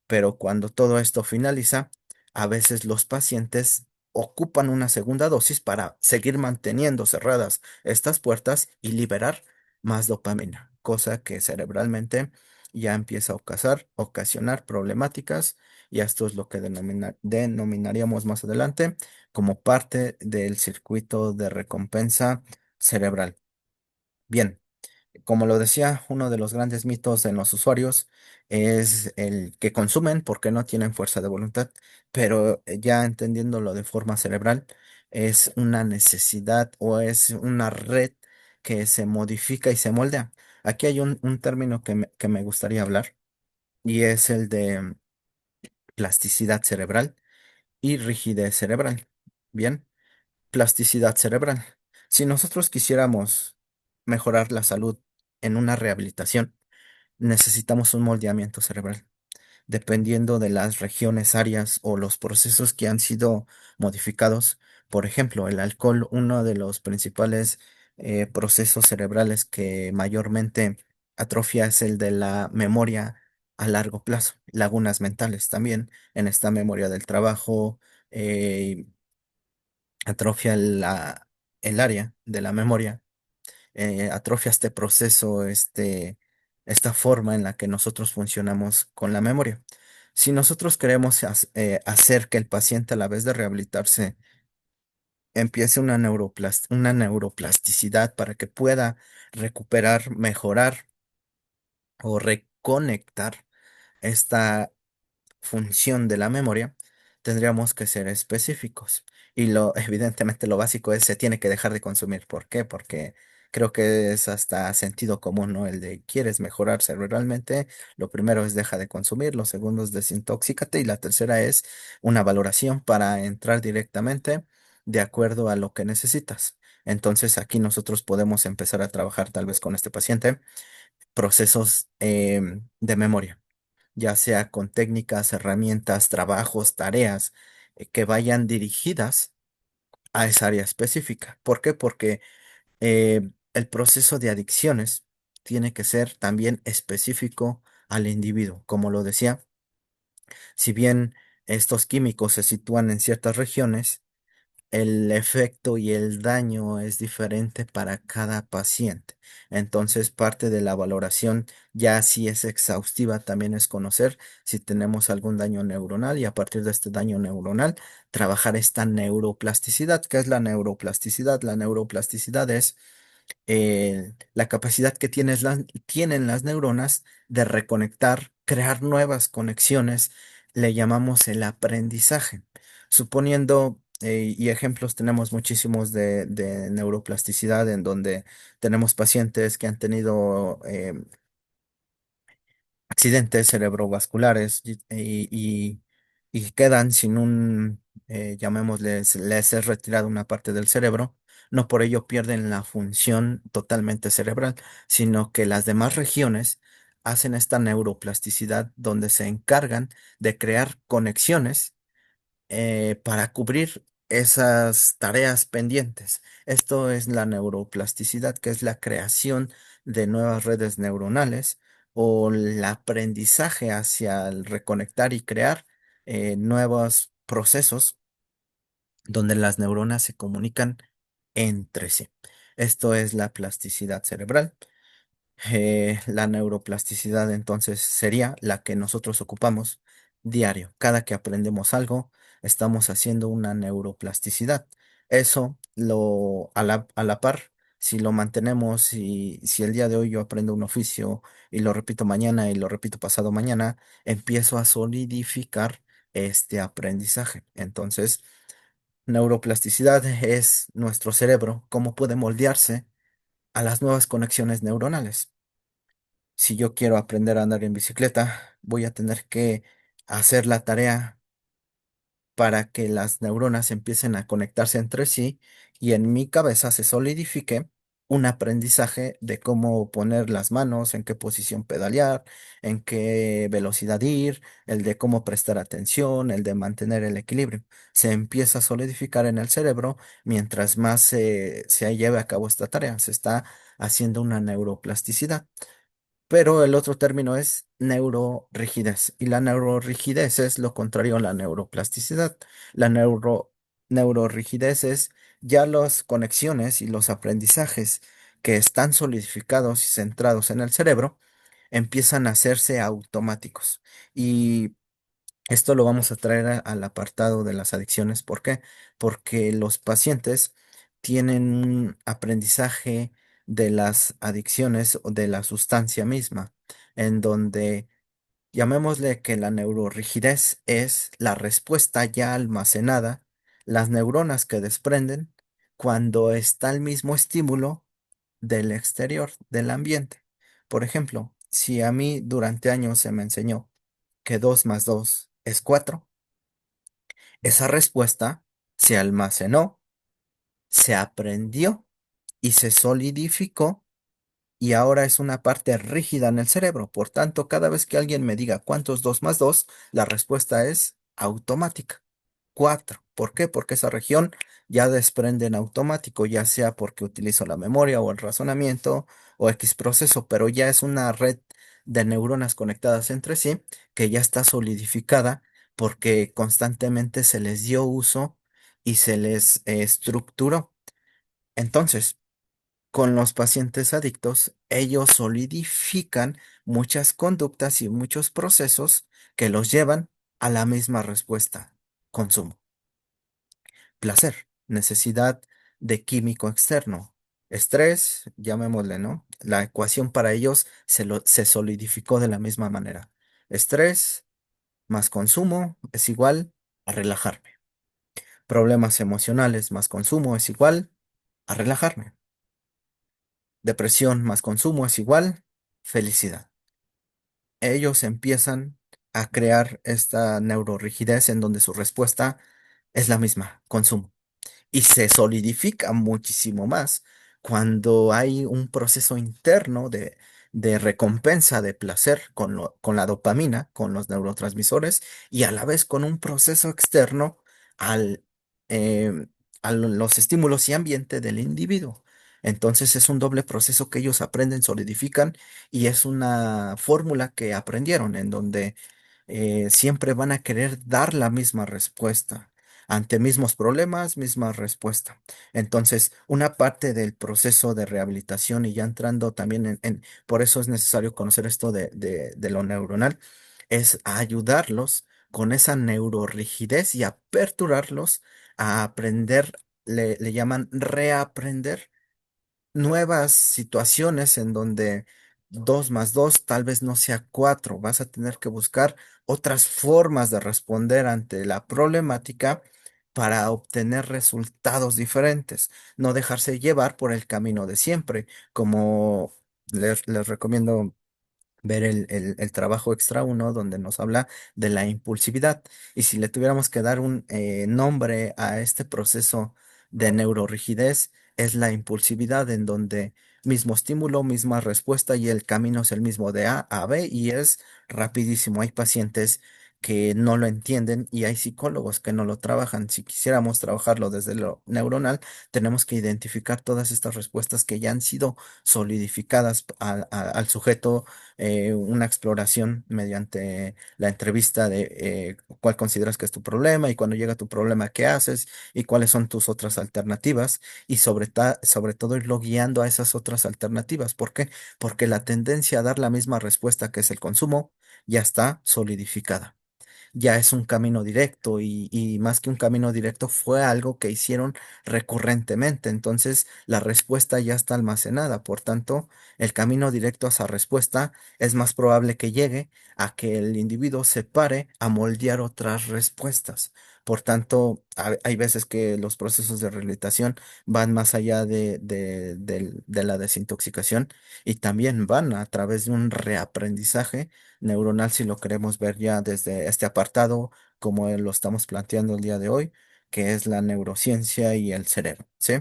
S1: Pero cuando todo esto finaliza, a veces los pacientes ocupan una segunda dosis para seguir manteniendo cerradas estas puertas y liberar más dopamina, cosa que cerebralmente ya empieza a ocasionar problemáticas y esto es lo que denominaríamos más adelante como parte del circuito de recompensa cerebral. Bien. Como lo decía, uno de los grandes mitos en los usuarios es el que consumen porque no tienen fuerza de voluntad, pero ya entendiéndolo de forma cerebral, es una necesidad o es una red que se modifica y se moldea. Aquí hay un término que me gustaría hablar y es el de plasticidad cerebral y rigidez cerebral. Bien, plasticidad cerebral. Si nosotros quisiéramos mejorar la salud en una rehabilitación, necesitamos un moldeamiento cerebral, dependiendo de las regiones, áreas o los procesos que han sido modificados. Por ejemplo, el alcohol, uno de los principales procesos cerebrales que mayormente atrofia es el de la memoria a largo plazo, lagunas mentales también en esta memoria del trabajo, eh, atrofia el área de la memoria, atrofia este proceso, esta forma en la que nosotros funcionamos con la memoria. Si nosotros queremos hacer que el paciente a la vez de rehabilitarse empiece una neuroplasticidad para que pueda recuperar, mejorar o reconectar esta función de la memoria, tendríamos que ser específicos. Y evidentemente lo básico es se tiene que dejar de consumir. ¿Por qué? Porque creo que es hasta sentido común, ¿no? El de quieres mejorar cerebralmente, lo primero es deja de consumir, lo segundo es desintoxícate y la tercera es una valoración para entrar directamente de acuerdo a lo que necesitas. Entonces aquí nosotros podemos empezar a trabajar tal vez con este paciente procesos de memoria, ya sea con técnicas, herramientas, trabajos, tareas que vayan dirigidas a esa área específica. ¿Por qué? Porque el proceso de adicciones tiene que ser también específico al individuo. Como lo decía, si bien estos químicos se sitúan en ciertas regiones, el efecto y el daño es diferente para cada paciente. Entonces, parte de la valoración, ya si es exhaustiva, también es conocer si tenemos algún daño neuronal y a partir de este daño neuronal, trabajar esta neuroplasticidad. ¿Qué es la neuroplasticidad? La neuroplasticidad es la capacidad que tienen las neuronas de reconectar, crear nuevas conexiones, le llamamos el aprendizaje. Suponiendo, y ejemplos tenemos muchísimos de neuroplasticidad en donde tenemos pacientes que han tenido accidentes cerebrovasculares y quedan sin llamémosles, les es retirada una parte del cerebro, no por ello pierden la función totalmente cerebral, sino que las demás regiones hacen esta neuroplasticidad donde se encargan de crear conexiones para cubrir esas tareas pendientes. Esto es la neuroplasticidad, que es la creación de nuevas redes neuronales o el aprendizaje hacia el reconectar y crear nuevos procesos donde las neuronas se comunican entre sí. Esto es la plasticidad cerebral. La neuroplasticidad entonces sería la que nosotros ocupamos diario. Cada que aprendemos algo, estamos haciendo una neuroplasticidad. Eso a la par, si lo mantenemos y si el día de hoy yo aprendo un oficio y lo repito mañana y lo repito pasado mañana, empiezo a solidificar este aprendizaje. Entonces, neuroplasticidad es nuestro cerebro, cómo puede moldearse a las nuevas conexiones neuronales. Si yo quiero aprender a andar en bicicleta, voy a tener que hacer la tarea para que las neuronas empiecen a conectarse entre sí y en mi cabeza se solidifique un aprendizaje de cómo poner las manos, en qué posición pedalear, en qué velocidad ir, el de cómo prestar atención, el de mantener el equilibrio. Se empieza a solidificar en el cerebro mientras más se lleve a cabo esta tarea. Se está haciendo una neuroplasticidad. Pero el otro término es neurorrigidez. Y la neurorrigidez es lo contrario a la neuroplasticidad. La neurorrigidez es ya las conexiones y los aprendizajes que están solidificados y centrados en el cerebro empiezan a hacerse automáticos. Y esto lo vamos a traer al apartado de las adicciones. ¿Por qué? Porque los pacientes tienen un aprendizaje de las adicciones o de la sustancia misma, en donde llamémosle que la neurorrigidez es la respuesta ya almacenada, las neuronas que desprenden cuando está el mismo estímulo del exterior, del ambiente. Por ejemplo, si a mí durante años se me enseñó que 2 más 2 es 4, esa respuesta se almacenó, se aprendió y se solidificó y ahora es una parte rígida en el cerebro. Por tanto, cada vez que alguien me diga cuánto es 2 más 2, la respuesta es automática. 4. ¿Por qué? Porque esa región ya desprende en automático, ya sea porque utilizo la memoria o el razonamiento o X proceso, pero ya es una red de neuronas conectadas entre sí que ya está solidificada porque constantemente se les dio uso y se les estructuró. Entonces, con los pacientes adictos, ellos solidifican muchas conductas y muchos procesos que los llevan a la misma respuesta: consumo, placer, necesidad de químico externo, estrés, llamémosle, ¿no? La ecuación para ellos se solidificó de la misma manera. Estrés más consumo es igual a relajarme. Problemas emocionales más consumo es igual a relajarme. Depresión más consumo es igual felicidad. Ellos empiezan a crear esta neurorrigidez en donde su respuesta es la misma: consumo. Y se solidifica muchísimo más cuando hay un proceso interno de recompensa, de placer con la dopamina, con los neurotransmisores, y a la vez con un proceso externo al, em, a los estímulos y ambiente del individuo. Entonces es un doble proceso que ellos aprenden, solidifican, y es una fórmula que aprendieron en donde siempre van a querer dar la misma respuesta. Ante mismos problemas, misma respuesta. Entonces, una parte del proceso de rehabilitación, y ya entrando también por eso es necesario conocer esto de lo neuronal, es ayudarlos con esa neurorrigidez y aperturarlos a aprender, le llaman reaprender nuevas situaciones en donde 2 más 2 tal vez no sea 4. Vas a tener que buscar otras formas de responder ante la problemática para obtener resultados diferentes. No dejarse llevar por el camino de siempre, como les recomiendo ver el trabajo extra uno, donde nos habla de la impulsividad. Y si le tuviéramos que dar un nombre a este proceso de neurorrigidez, es la impulsividad, en donde mismo estímulo, misma respuesta, y el camino es el mismo de A a B y es rapidísimo. Hay pacientes que no lo entienden y hay psicólogos que no lo trabajan. Si quisiéramos trabajarlo desde lo neuronal, tenemos que identificar todas estas respuestas que ya han sido solidificadas al sujeto, una exploración mediante la entrevista de cuál consideras que es tu problema, y cuando llega tu problema, qué haces y cuáles son tus otras alternativas, y sobre todo irlo guiando a esas otras alternativas. ¿Por qué? Porque la tendencia a dar la misma respuesta, que es el consumo, ya está solidificada, ya es un camino directo, y más que un camino directo, fue algo que hicieron recurrentemente. Entonces, la respuesta ya está almacenada. Por tanto, el camino directo a esa respuesta es más probable que llegue a que el individuo se pare a moldear otras respuestas. Por tanto, hay veces que los procesos de rehabilitación van más allá de la desintoxicación, y también van a través de un reaprendizaje neuronal, si lo queremos ver ya desde este apartado, como lo estamos planteando el día de hoy, que es la neurociencia y el cerebro, ¿sí?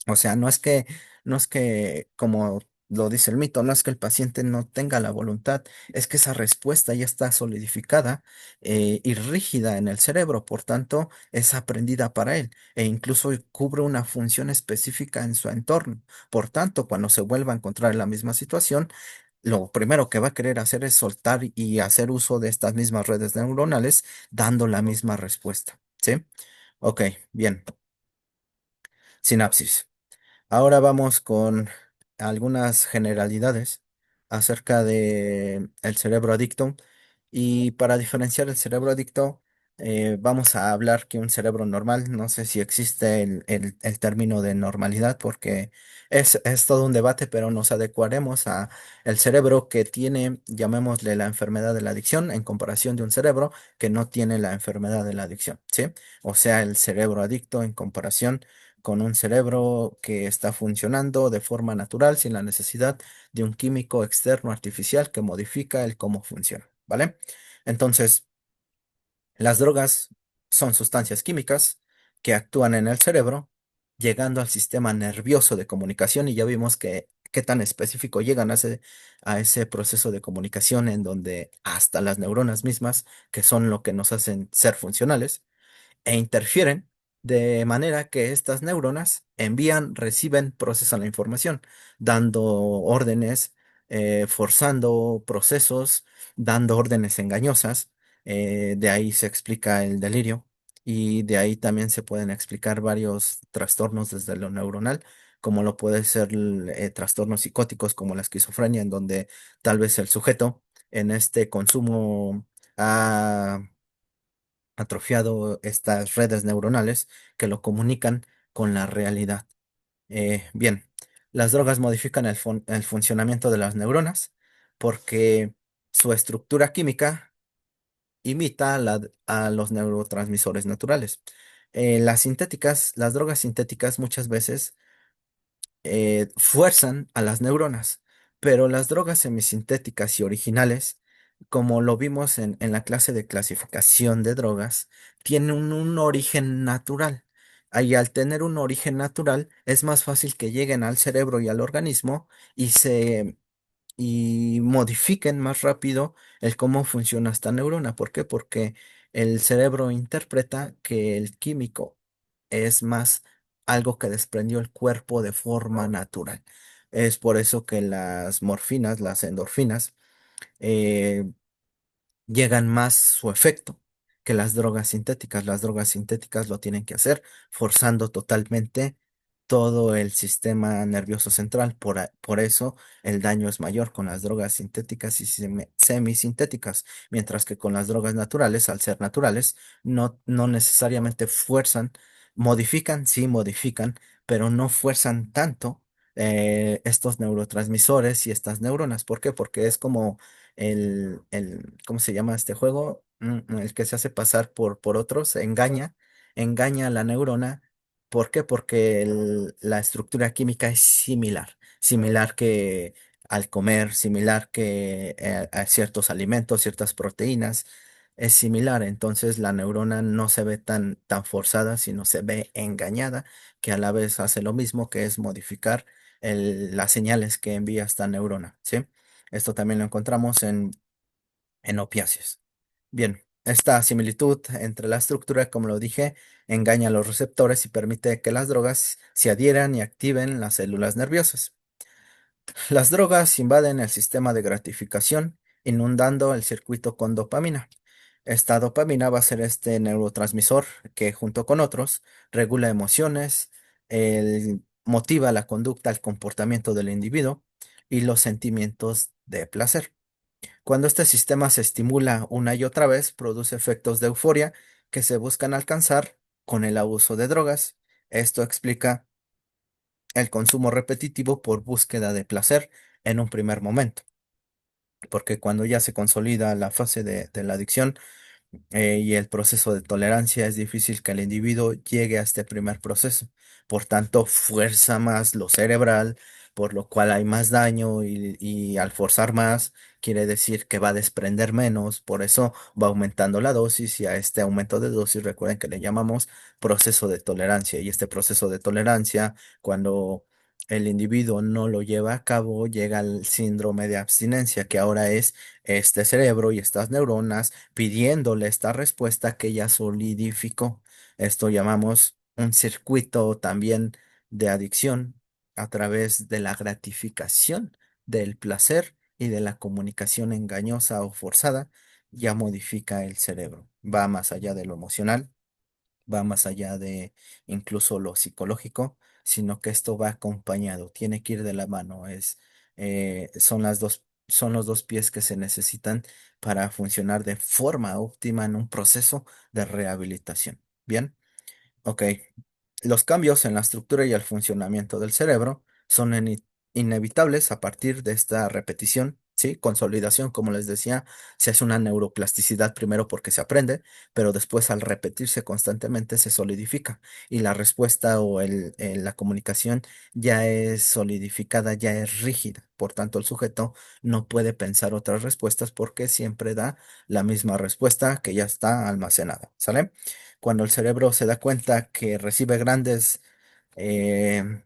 S1: O sea, no es que, como lo dice el mito, no es que el paciente no tenga la voluntad, es que esa respuesta ya está solidificada y rígida en el cerebro, por tanto, es aprendida para él, e incluso cubre una función específica en su entorno. Por tanto, cuando se vuelva a encontrar en la misma situación, lo primero que va a querer hacer es soltar y hacer uso de estas mismas redes neuronales, dando la misma respuesta, ¿sí? Ok, bien. Sinapsis. Ahora vamos con algunas generalidades acerca de el cerebro adicto. Y para diferenciar el cerebro adicto, vamos a hablar que un cerebro normal, no sé si existe el término de normalidad, porque es todo un debate, pero nos adecuaremos a el cerebro que tiene, llamémosle, la enfermedad de la adicción, en comparación de un cerebro que no tiene la enfermedad de la adicción, ¿sí? O sea, el cerebro adicto en comparación con un cerebro que está funcionando de forma natural, sin la necesidad de un químico externo artificial que modifica el cómo funciona, ¿vale? Entonces, las drogas son sustancias químicas que actúan en el cerebro, llegando al sistema nervioso de comunicación, y ya vimos que qué tan específico llegan a ese proceso de comunicación, en donde hasta las neuronas mismas, que son lo que nos hacen ser funcionales, e interfieren de manera que estas neuronas envían, reciben, procesan la información, dando órdenes forzando procesos, dando órdenes engañosas. De ahí se explica el delirio y de ahí también se pueden explicar varios trastornos desde lo neuronal, como lo puede ser trastornos psicóticos como la esquizofrenia, en donde tal vez el sujeto en este consumo ha atrofiado estas redes neuronales que lo comunican con la realidad. Bien, las drogas modifican el funcionamiento de las neuronas porque su estructura química imita a los neurotransmisores naturales. Las drogas sintéticas muchas veces fuerzan a las neuronas, pero las drogas semisintéticas y originales, como lo vimos en la clase de clasificación de drogas, tienen un origen natural. Y al tener un origen natural, es más fácil que lleguen al cerebro y al organismo y y modifiquen más rápido el cómo funciona esta neurona. ¿Por qué? Porque el cerebro interpreta que el químico es más algo que desprendió el cuerpo de forma natural. Es por eso que las morfinas, las endorfinas, eh, llegan más su efecto que las drogas sintéticas. Las drogas sintéticas lo tienen que hacer forzando totalmente todo el sistema nervioso central. Por eso el daño es mayor con las drogas sintéticas y semisintéticas, mientras que con las drogas naturales, al ser naturales, no necesariamente fuerzan, modifican, sí modifican, pero no fuerzan tanto estos neurotransmisores y estas neuronas. ¿Por qué? Porque es como ¿cómo se llama este juego? El que se hace pasar por otros, engaña a la neurona. ¿Por qué? Porque la estructura química es similar que al comer, similar que a ciertos alimentos, ciertas proteínas, es similar. Entonces la neurona no se ve tan forzada, sino se ve engañada, que a la vez hace lo mismo, que es modificar las señales que envía esta neurona, ¿sí? Esto también lo encontramos en opiáceos. Bien, esta similitud entre la estructura, como lo dije, engaña a los receptores y permite que las drogas se adhieran y activen las células nerviosas. Las drogas invaden el sistema de gratificación, inundando el circuito con dopamina. Esta dopamina va a ser este neurotransmisor que, junto con otros, regula emociones, motiva la conducta, el comportamiento del individuo y los sentimientos de placer. Cuando este sistema se estimula una y otra vez, produce efectos de euforia que se buscan alcanzar con el abuso de drogas. Esto explica el consumo repetitivo por búsqueda de placer en un primer momento, porque cuando ya se consolida la fase de la adicción, y el proceso de tolerancia, es difícil que el individuo llegue a este primer proceso. Por tanto, fuerza más lo cerebral, por lo cual hay más daño y al forzar más, quiere decir que va a desprender menos, por eso va aumentando la dosis y a este aumento de dosis recuerden que le llamamos proceso de tolerancia. Y este proceso de tolerancia, cuando el individuo no lo lleva a cabo, llega al síndrome de abstinencia, que ahora es este cerebro y estas neuronas pidiéndole esta respuesta que ya solidificó. Esto llamamos un circuito también de adicción a través de la gratificación del placer y de la comunicación engañosa o forzada, ya modifica el cerebro. Va más allá de lo emocional, va más allá de incluso lo psicológico, sino que esto va acompañado, tiene que ir de la mano. Son los dos pies que se necesitan para funcionar de forma óptima en un proceso de rehabilitación. Bien, ok. Los cambios en la estructura y el funcionamiento del cerebro son inevitables a partir de esta repetición, ¿sí? Consolidación, como les decía, se hace una neuroplasticidad primero porque se aprende, pero después al repetirse constantemente se solidifica y la respuesta o la comunicación ya es solidificada, ya es rígida. Por tanto, el sujeto no puede pensar otras respuestas porque siempre da la misma respuesta que ya está almacenada, ¿sale? Cuando el cerebro se da cuenta que recibe grandes eh,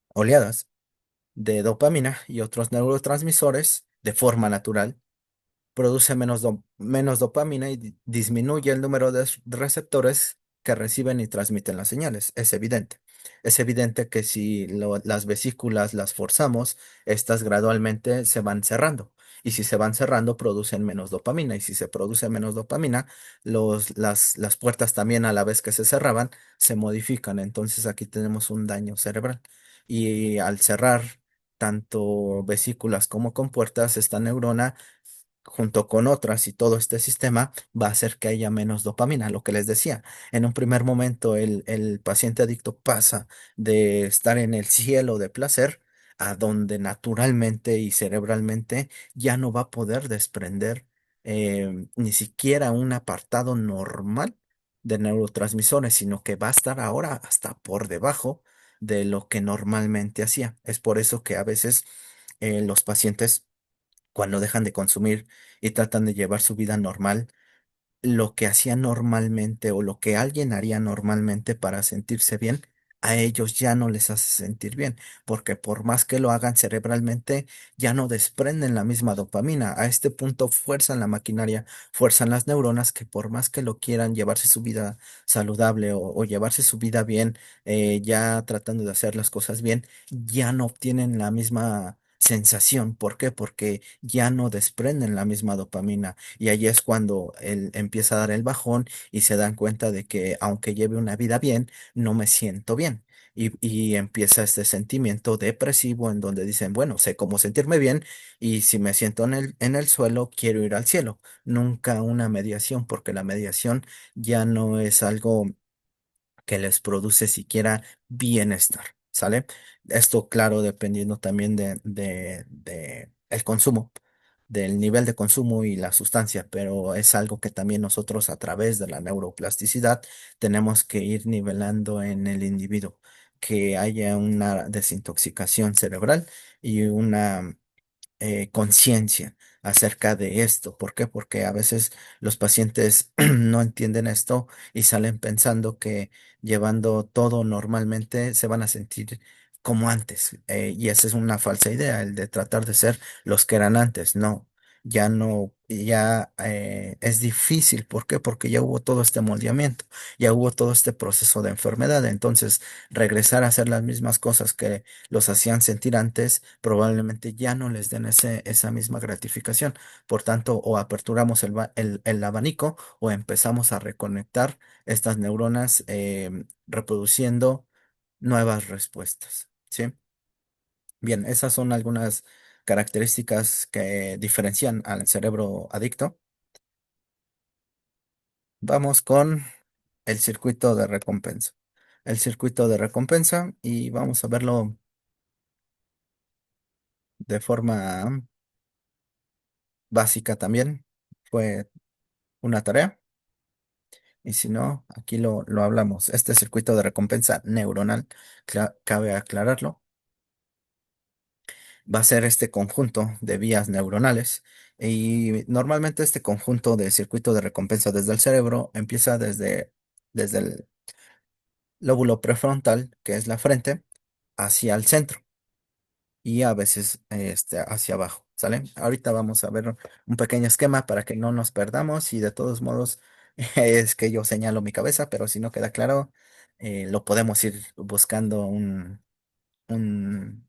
S1: oleadas de dopamina y otros neurotransmisores de forma natural, produce menos dopamina y disminuye el número de receptores que reciben y transmiten las señales. Es evidente. Es evidente que si las vesículas las forzamos, estas gradualmente se van cerrando. Y si se van cerrando, producen menos dopamina. Y si se produce menos dopamina, las puertas también a la vez que se cerraban, se modifican. Entonces aquí tenemos un daño cerebral. Y al cerrar tanto vesículas como compuertas, esta neurona junto con otras y todo este sistema va a hacer que haya menos dopamina, lo que les decía. En un primer momento el paciente adicto pasa de estar en el cielo de placer a donde naturalmente y cerebralmente ya no va a poder desprender ni siquiera un apartado normal de neurotransmisores, sino que va a estar ahora hasta por debajo de lo que normalmente hacía. Es por eso que a veces los pacientes cuando dejan de consumir y tratan de llevar su vida normal, lo que hacían normalmente o lo que alguien haría normalmente para sentirse bien, a ellos ya no les hace sentir bien, porque por más que lo hagan cerebralmente, ya no desprenden la misma dopamina. A este punto fuerzan la maquinaria, fuerzan las neuronas que por más que lo quieran llevarse su vida saludable o llevarse su vida bien, ya tratando de hacer las cosas bien, ya no obtienen la misma sensación. ¿Por qué? Porque ya no desprenden la misma dopamina. Y ahí es cuando él empieza a dar el bajón y se dan cuenta de que aunque lleve una vida bien, no me siento bien. Y empieza este sentimiento depresivo en donde dicen, bueno, sé cómo sentirme bien y si me siento en el suelo, quiero ir al cielo. Nunca una mediación, porque la mediación ya no es algo que les produce siquiera bienestar, ¿sale? Esto, claro, dependiendo también de el consumo, del nivel de consumo y la sustancia, pero es algo que también nosotros a través de la neuroplasticidad tenemos que ir nivelando en el individuo, que haya una desintoxicación cerebral y una conciencia acerca de esto. ¿Por qué? Porque a veces los pacientes no entienden esto y salen pensando que llevando todo normalmente se van a sentir como antes. Y esa es una falsa idea, el de tratar de ser los que eran antes. No, ya no, ya es difícil. ¿Por qué? Porque ya hubo todo este moldeamiento, ya hubo todo este proceso de enfermedad. Entonces, regresar a hacer las mismas cosas que los hacían sentir antes, probablemente ya no les den esa misma gratificación. Por tanto, o aperturamos el abanico o empezamos a reconectar estas neuronas reproduciendo nuevas respuestas. ¿Sí? Bien, esas son algunas características que diferencian al cerebro adicto. Vamos con el circuito de recompensa. El circuito de recompensa y vamos a verlo de forma básica también. Fue una tarea. Y si no, aquí lo hablamos. Este circuito de recompensa neuronal, cabe aclararlo, va a ser este conjunto de vías neuronales. Y normalmente este conjunto de circuito de recompensa desde el cerebro empieza desde el lóbulo prefrontal, que es la frente, hacia el centro. Y a veces hacia abajo, ¿sale? Ahorita vamos a ver un pequeño esquema para que no nos perdamos y de todos modos es que yo señalo mi cabeza, pero si no queda claro, lo podemos ir buscando un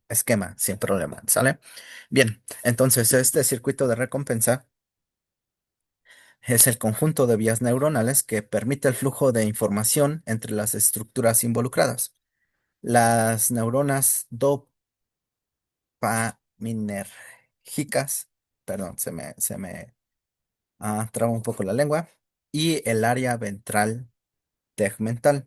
S1: esquema sin problema, ¿sale? Bien, entonces este circuito de recompensa es el conjunto de vías neuronales que permite el flujo de información entre las estructuras involucradas. Las neuronas dopaminérgicas, perdón, se me traba un poco la lengua, y el área ventral tegmental.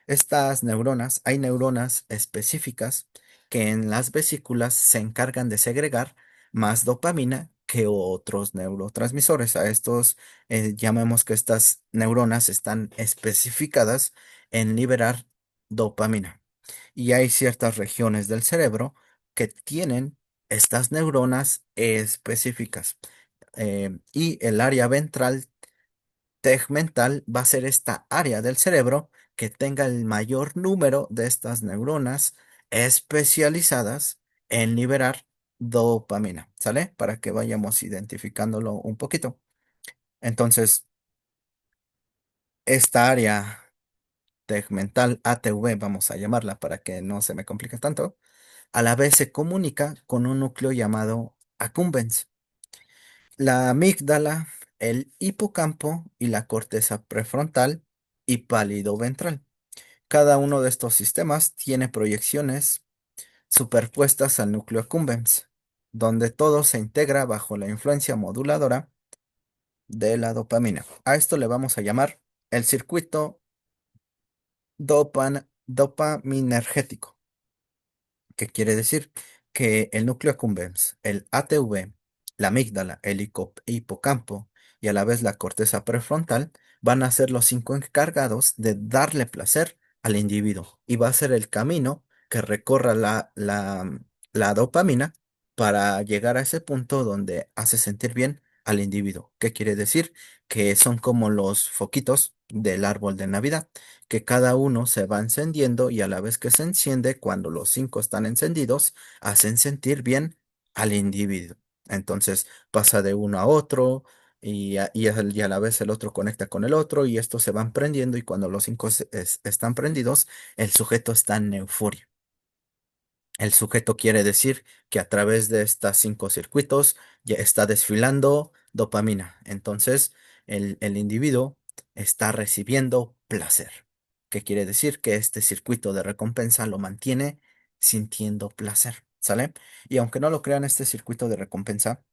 S1: Estas neuronas, hay neuronas específicas que en las vesículas se encargan de segregar más dopamina que otros neurotransmisores. A estos llamemos que estas neuronas están especificadas en liberar dopamina. Y hay ciertas regiones del cerebro que tienen estas neuronas específicas. Y el área ventral tegmental va a ser esta área del cerebro que tenga el mayor número de estas neuronas especializadas en liberar dopamina, ¿sale? Para que vayamos identificándolo un poquito. Entonces, esta área tegmental ATV, vamos a llamarla para que no se me complique tanto, a la vez se comunica con un núcleo llamado accumbens. La amígdala, el hipocampo y la corteza prefrontal y pálido ventral. Cada uno de estos sistemas tiene proyecciones superpuestas al núcleo accumbens, donde todo se integra bajo la influencia moduladora de la dopamina. A esto le vamos a llamar el circuito dopaminergético. ¿Qué quiere decir? Que el núcleo accumbens, el ATV, la amígdala, el hipocampo y a la vez la corteza prefrontal van a ser los cinco encargados de darle placer al individuo y va a ser el camino que recorra la dopamina para llegar a ese punto donde hace sentir bien al individuo. ¿Qué quiere decir? Que son como los foquitos del árbol de Navidad que cada uno se va encendiendo y a la vez que se enciende, cuando los cinco están encendidos, hacen sentir bien al individuo. Entonces pasa de uno a otro y a la vez el otro conecta con el otro y estos se van prendiendo y cuando los cinco están prendidos, el sujeto está en euforia. El sujeto quiere decir que a través de estos cinco circuitos ya está desfilando dopamina. Entonces, el individuo está recibiendo placer. ¿Qué quiere decir? Que este circuito de recompensa lo mantiene sintiendo placer. ¿Sale? Y aunque no lo crean, este circuito de recompensa,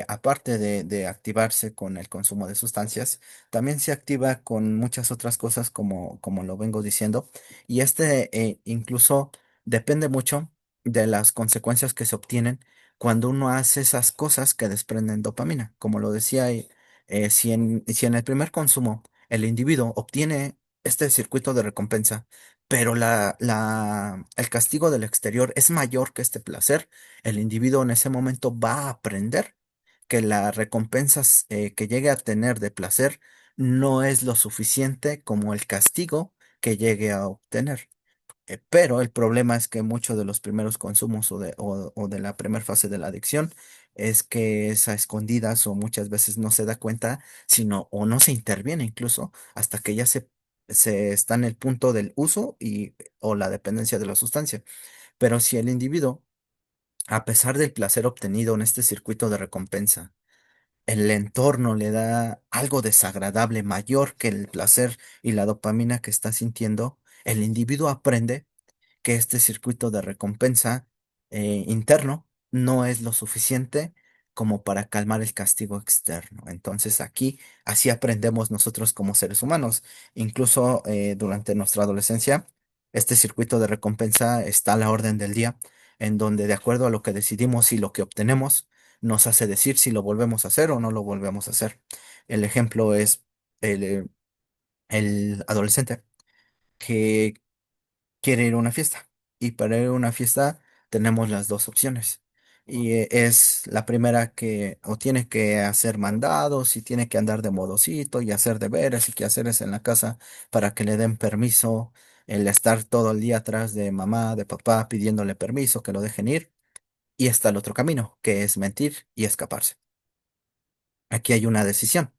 S1: aparte de activarse con el consumo de sustancias, también se activa con muchas otras cosas como lo vengo diciendo. Y incluso depende mucho de las consecuencias que se obtienen cuando uno hace esas cosas que desprenden dopamina. Como lo decía, si en el primer consumo el individuo obtiene este circuito de recompensa, pero el castigo del exterior es mayor que este placer, el individuo en ese momento va a aprender que la recompensa que llegue a tener de placer no es lo suficiente como el castigo que llegue a obtener. Pero el problema es que muchos de los primeros consumos o de la primera fase de la adicción es que es a escondidas o muchas veces no se da cuenta, sino o no se interviene incluso hasta que ya se está en el punto del uso o la dependencia de la sustancia. Pero si el individuo, a pesar del placer obtenido en este circuito de recompensa, el entorno le da algo desagradable mayor que el placer y la dopamina que está sintiendo, el individuo aprende que este circuito de recompensa interno no es lo suficiente como para calmar el castigo externo. Entonces aquí así aprendemos nosotros como seres humanos. Incluso durante nuestra adolescencia, este circuito de recompensa está a la orden del día, en donde de acuerdo a lo que decidimos y lo que obtenemos, nos hace decir si lo volvemos a hacer o no lo volvemos a hacer. El ejemplo es el, el adolescente que quiere ir a una fiesta. Y para ir a una fiesta tenemos las dos opciones. Y es la primera que o tiene que hacer mandados y tiene que andar de modosito y hacer deberes y quehaceres en la casa para que le den permiso, el estar todo el día atrás de mamá, de papá, pidiéndole permiso, que lo dejen ir. Y está el otro camino, que es mentir y escaparse. Aquí hay una decisión.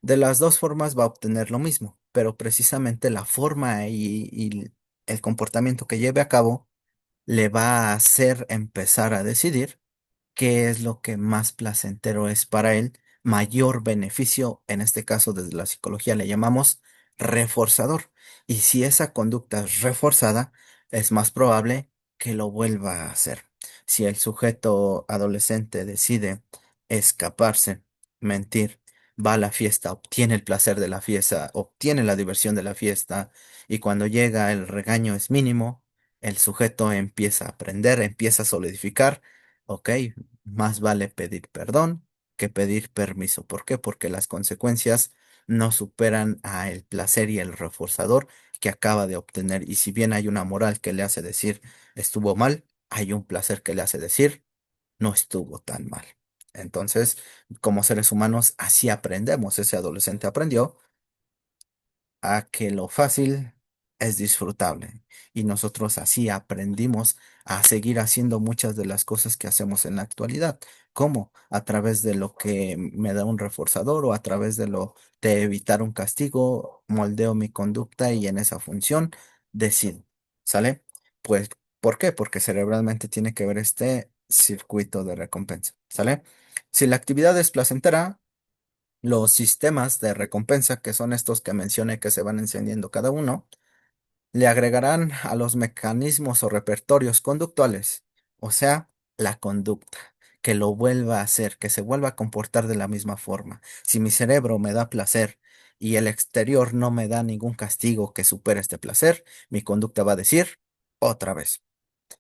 S1: De las dos formas va a obtener lo mismo, pero precisamente la forma y el comportamiento que lleve a cabo le va a hacer empezar a decidir qué es lo que más placentero es para él, mayor beneficio, en este caso desde la psicología le llamamos reforzador. Y si esa conducta es reforzada, es más probable que lo vuelva a hacer. Si el sujeto adolescente decide escaparse, mentir, va a la fiesta, obtiene el placer de la fiesta, obtiene la diversión de la fiesta, y cuando llega el regaño es mínimo, el sujeto empieza a aprender, empieza a solidificar. Ok, más vale pedir perdón que pedir permiso. ¿Por qué? Porque las consecuencias no superan a el placer y el reforzador que acaba de obtener. Y si bien hay una moral que le hace decir estuvo mal, hay un placer que le hace decir no estuvo tan mal. Entonces, como seres humanos, así aprendemos. Ese adolescente aprendió a que lo fácil es disfrutable. Y nosotros así aprendimos a seguir haciendo muchas de las cosas que hacemos en la actualidad. ¿Cómo? A través de lo que me da un reforzador o a través de lo de evitar un castigo, moldeo mi conducta y en esa función decido. ¿Sale? Pues, ¿por qué? Porque cerebralmente tiene que ver este circuito de recompensa. ¿Sale? Si la actividad es placentera, los sistemas de recompensa, que son estos que mencioné que se van encendiendo cada uno, le agregarán a los mecanismos o repertorios conductuales, o sea, la conducta, que lo vuelva a hacer, que se vuelva a comportar de la misma forma. Si mi cerebro me da placer y el exterior no me da ningún castigo que supere este placer, mi conducta va a decir otra vez.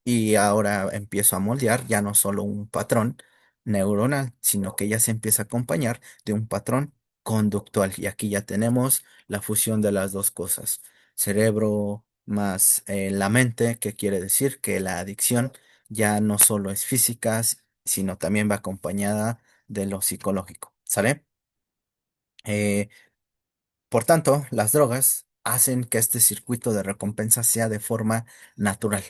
S1: Y ahora empiezo a moldear ya no solo un patrón neuronal, sino que ya se empieza a acompañar de un patrón conductual. Y aquí ya tenemos la fusión de las dos cosas, cerebro más la mente, que quiere decir que la adicción ya no solo es física, sino también va acompañada de lo psicológico. ¿Sale? Eh, por tanto, las drogas hacen que este circuito de recompensa sea de forma natural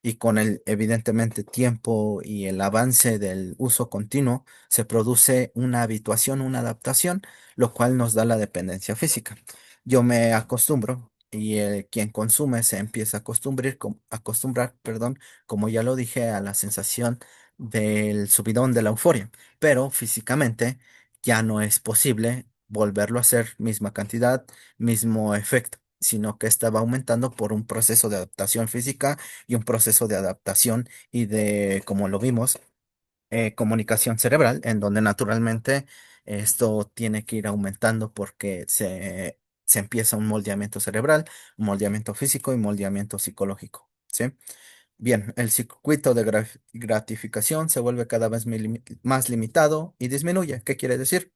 S1: y con el evidentemente tiempo y el avance del uso continuo se produce una habituación, una adaptación, lo cual nos da la dependencia física. Yo me acostumbro y quien consume se empieza a acostumbrar, perdón, como ya lo dije, a la sensación del subidón de la euforia, pero físicamente ya no es posible volverlo a hacer misma cantidad, mismo efecto, sino que estaba aumentando por un proceso de adaptación física y un proceso de adaptación y de, como lo vimos, comunicación cerebral, en donde naturalmente esto tiene que ir aumentando porque se empieza un moldeamiento cerebral, un moldeamiento físico y moldeamiento psicológico. ¿Sí? Bien, el circuito de gratificación se vuelve cada vez más limitado y disminuye. ¿Qué quiere decir?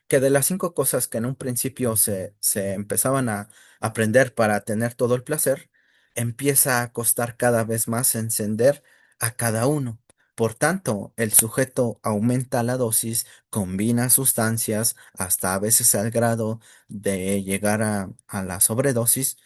S1: Que de las cinco cosas que en un principio se empezaban a aprender para tener todo el placer, empieza a costar cada vez más encender a cada uno. Por tanto, el sujeto aumenta la dosis, combina sustancias, hasta a veces al grado de llegar a la sobredosis,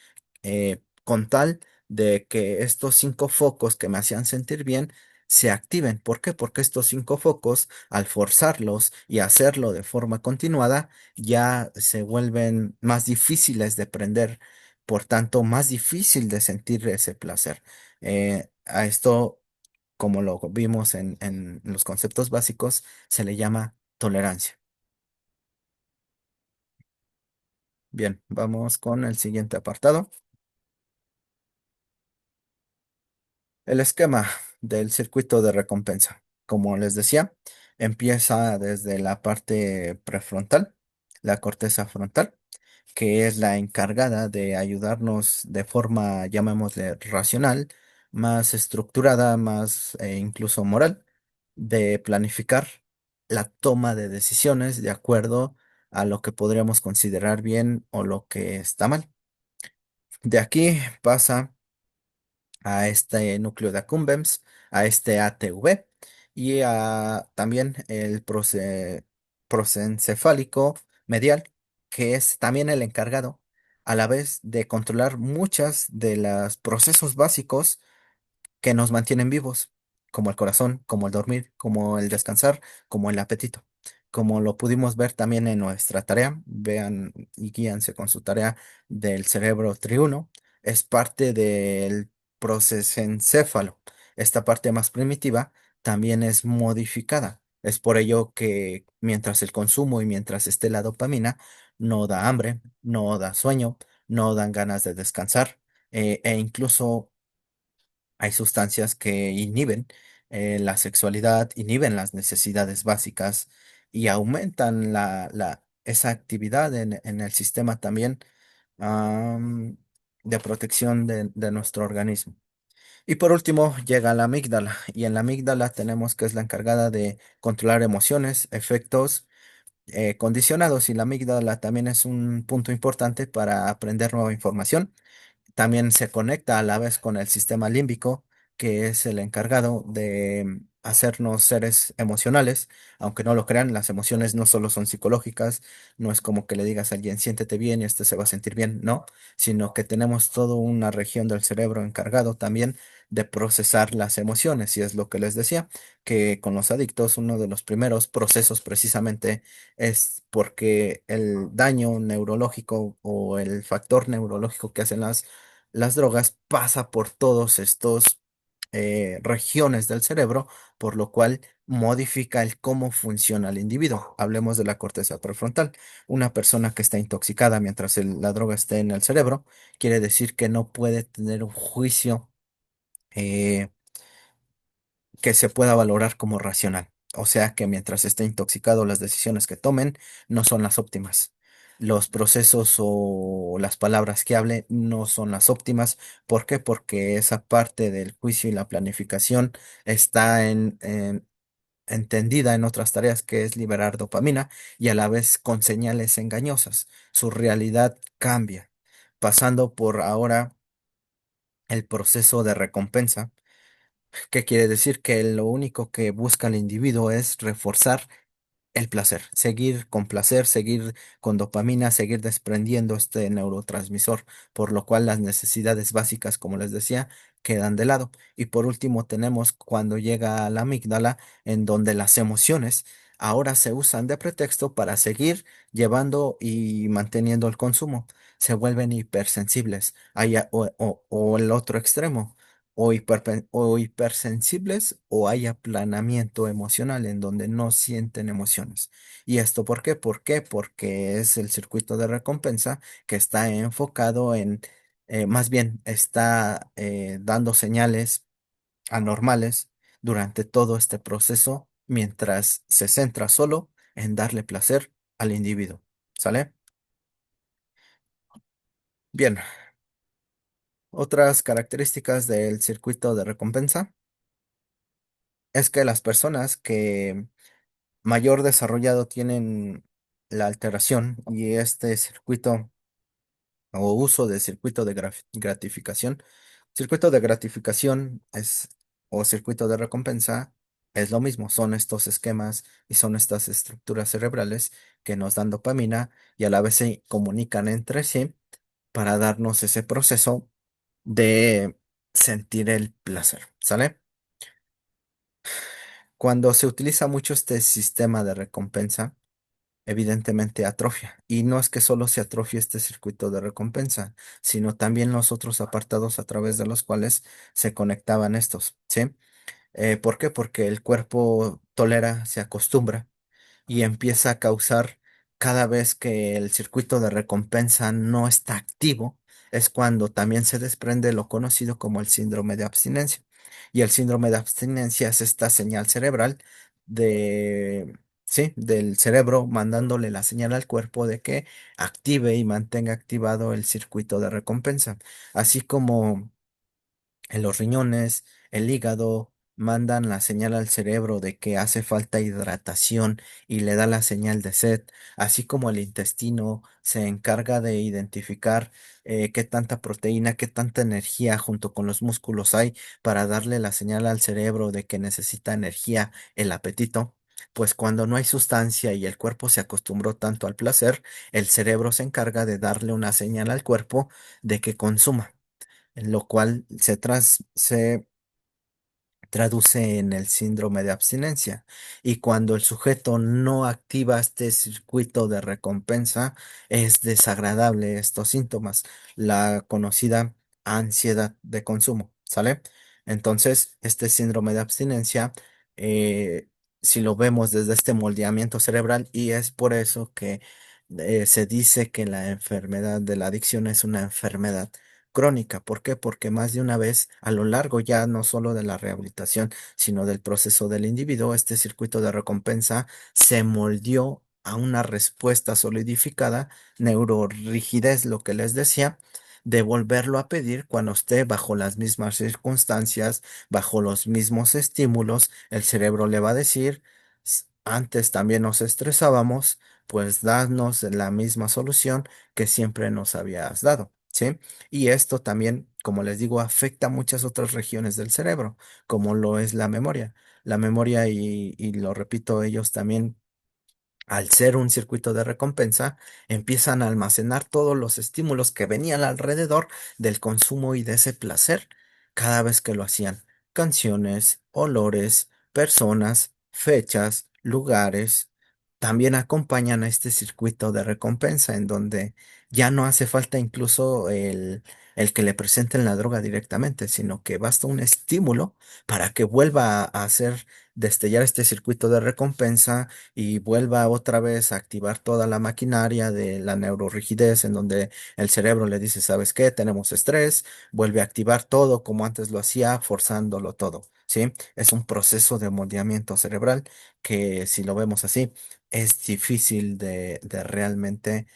S1: con tal de que estos cinco focos que me hacían sentir bien se activen. ¿Por qué? Porque estos cinco focos, al forzarlos y hacerlo de forma continuada, ya se vuelven más difíciles de prender, por tanto, más difícil de sentir ese placer. A esto, como lo vimos en los conceptos básicos, se le llama tolerancia. Bien, vamos con el siguiente apartado. El esquema del circuito de recompensa, como les decía, empieza desde la parte prefrontal, la corteza frontal, que es la encargada de ayudarnos de forma, llamémosle, racional, más estructurada, más incluso moral, de planificar la toma de decisiones de acuerdo a lo que podríamos considerar bien o lo que está mal. De aquí pasa a este núcleo de accumbens, a este ATV y a también el prosencefálico medial, que es también el encargado a la vez de controlar muchas de los procesos básicos que nos mantienen vivos, como el corazón, como el dormir, como el descansar, como el apetito. Como lo pudimos ver también en nuestra tarea, vean y guíanse con su tarea del cerebro triuno, es parte del proceso encéfalo. Esta parte más primitiva también es modificada. Es por ello que mientras el consumo y mientras esté la dopamina, no da hambre, no da sueño, no dan ganas de descansar, e incluso hay sustancias que inhiben la sexualidad, inhiben las necesidades básicas y aumentan esa actividad en el sistema también am, de protección de nuestro organismo. Y por último llega la amígdala y en la amígdala tenemos que es la encargada de controlar emociones, efectos condicionados y la amígdala también es un punto importante para aprender nueva información. También se conecta a la vez con el sistema límbico, que es el encargado de hacernos seres emocionales, aunque no lo crean, las emociones no solo son psicológicas, no es como que le digas a alguien siéntete bien y este se va a sentir bien, no, sino que tenemos toda una región del cerebro encargado también de procesar las emociones, y es lo que les decía, que con los adictos uno de los primeros procesos precisamente es porque el daño neurológico o el factor neurológico que hacen las drogas pasa por todos estos regiones del cerebro, por lo cual modifica el cómo funciona el individuo. Hablemos de la corteza prefrontal. Una persona que está intoxicada mientras la droga esté en el cerebro, quiere decir que no puede tener un juicio eh, que se pueda valorar como racional. O sea que mientras esté intoxicado, las decisiones que tomen no son las óptimas. Los procesos o las palabras que hable no son las óptimas. ¿Por qué? Porque esa parte del juicio y la planificación está entendida en otras tareas, que es liberar dopamina, y a la vez con señales engañosas. Su realidad cambia, pasando por ahora el proceso de recompensa. ¿Qué quiere decir? Que lo único que busca el individuo es reforzar el placer, seguir con placer, seguir con dopamina, seguir desprendiendo este neurotransmisor, por lo cual las necesidades básicas, como les decía, quedan de lado. Y por último tenemos cuando llega a la amígdala, en donde las emociones ahora se usan de pretexto para seguir llevando y manteniendo el consumo. Se vuelven hipersensibles. O el otro extremo, o hipersensibles, o hay aplanamiento emocional en donde no sienten emociones. ¿Y esto por qué? ¿Por qué? Porque es el circuito de recompensa que está enfocado más bien está dando señales anormales durante todo este proceso, mientras se centra solo en darle placer al individuo. ¿Sale? Bien, otras características del circuito de recompensa es que las personas que mayor desarrollado tienen la alteración y este circuito o uso de circuito de gratificación. Circuito de gratificación o circuito de recompensa es lo mismo, son estos esquemas y son estas estructuras cerebrales que nos dan dopamina y a la vez se comunican entre sí para darnos ese proceso de sentir el placer, ¿sale? Cuando se utiliza mucho este sistema de recompensa, evidentemente atrofia. Y no es que solo se atrofie este circuito de recompensa, sino también los otros apartados a través de los cuales se conectaban estos, ¿sí? ¿Por qué? Porque el cuerpo tolera, se acostumbra y empieza a causar cada vez que el circuito de recompensa no está activo, es cuando también se desprende lo conocido como el síndrome de abstinencia. Y el síndrome de abstinencia es esta señal cerebral de, sí, del cerebro mandándole la señal al cuerpo de que active y mantenga activado el circuito de recompensa. Así como en los riñones, el hígado mandan la señal al cerebro de que hace falta hidratación y le da la señal de sed, así como el intestino se encarga de identificar qué tanta proteína, qué tanta energía junto con los músculos hay para darle la señal al cerebro de que necesita energía, el apetito. Pues cuando no hay sustancia y el cuerpo se acostumbró tanto al placer, el cerebro se encarga de darle una señal al cuerpo de que consuma, en lo cual se traduce en el síndrome de abstinencia. Y cuando el sujeto no activa este circuito de recompensa, es desagradable estos síntomas, la conocida ansiedad de consumo, ¿sale? Entonces, este síndrome de abstinencia, eh, si lo vemos desde este moldeamiento cerebral, y es por eso que se dice que la enfermedad de la adicción es una enfermedad crónica. ¿Por qué? Porque más de una vez a lo largo ya no solo de la rehabilitación, sino del proceso del individuo, este circuito de recompensa se moldeó a una respuesta solidificada, neurorigidez, lo que les decía, de volverlo a pedir cuando esté bajo las mismas circunstancias, bajo los mismos estímulos, el cerebro le va a decir, Antes también nos estresábamos, pues danos la misma solución que siempre nos habías dado, ¿sí? Y esto también, como les digo, afecta a muchas otras regiones del cerebro, como lo es la memoria. La memoria, y lo repito, ellos también, al ser un circuito de recompensa, empiezan a almacenar todos los estímulos que venían alrededor del consumo y de ese placer cada vez que lo hacían. Canciones, olores, personas, fechas, lugares. También acompañan a este circuito de recompensa en donde ya no hace falta incluso el que le presenten la droga directamente, sino que basta un estímulo para que vuelva a hacer destellar este circuito de recompensa y vuelva otra vez a activar toda la maquinaria de la neurorrigidez en donde el cerebro le dice, ¿sabes qué? Tenemos estrés, vuelve a activar todo como antes lo hacía, forzándolo todo, ¿sí? Es un proceso de moldeamiento cerebral que, si lo vemos así, es difícil de realmente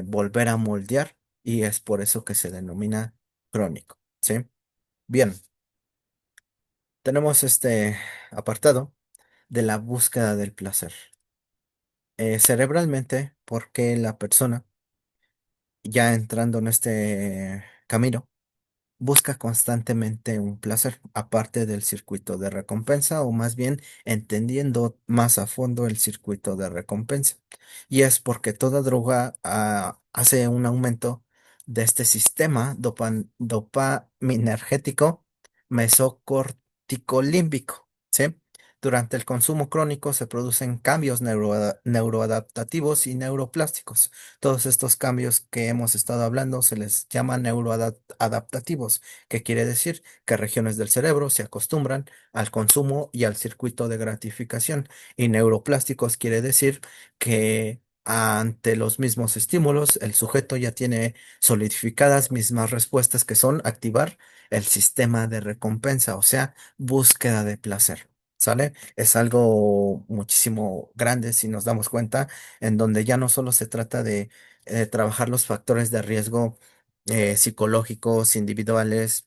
S1: volver a moldear, y es por eso que se denomina crónico, ¿sí? Bien, tenemos este apartado de la búsqueda del placer. Cerebralmente, porque la persona, ya entrando en este camino, busca constantemente un placer, aparte del circuito de recompensa, o más bien entendiendo más a fondo el circuito de recompensa. Y es porque toda droga hace un aumento de este sistema dopaminergético mesocorticolímbico, ¿sí? Durante el consumo crónico se producen cambios neuroadaptativos y neuroplásticos. Todos estos cambios que hemos estado hablando se les llama neuroadaptativos, que quiere decir que regiones del cerebro se acostumbran al consumo y al circuito de gratificación. Y neuroplásticos quiere decir que ante los mismos estímulos, el sujeto ya tiene solidificadas mismas respuestas, que son activar el sistema de recompensa, o sea, búsqueda de placer. ¿Sale? Es algo muchísimo grande, si nos damos cuenta, en donde ya no solo se trata de trabajar los factores de riesgo psicológicos, individuales,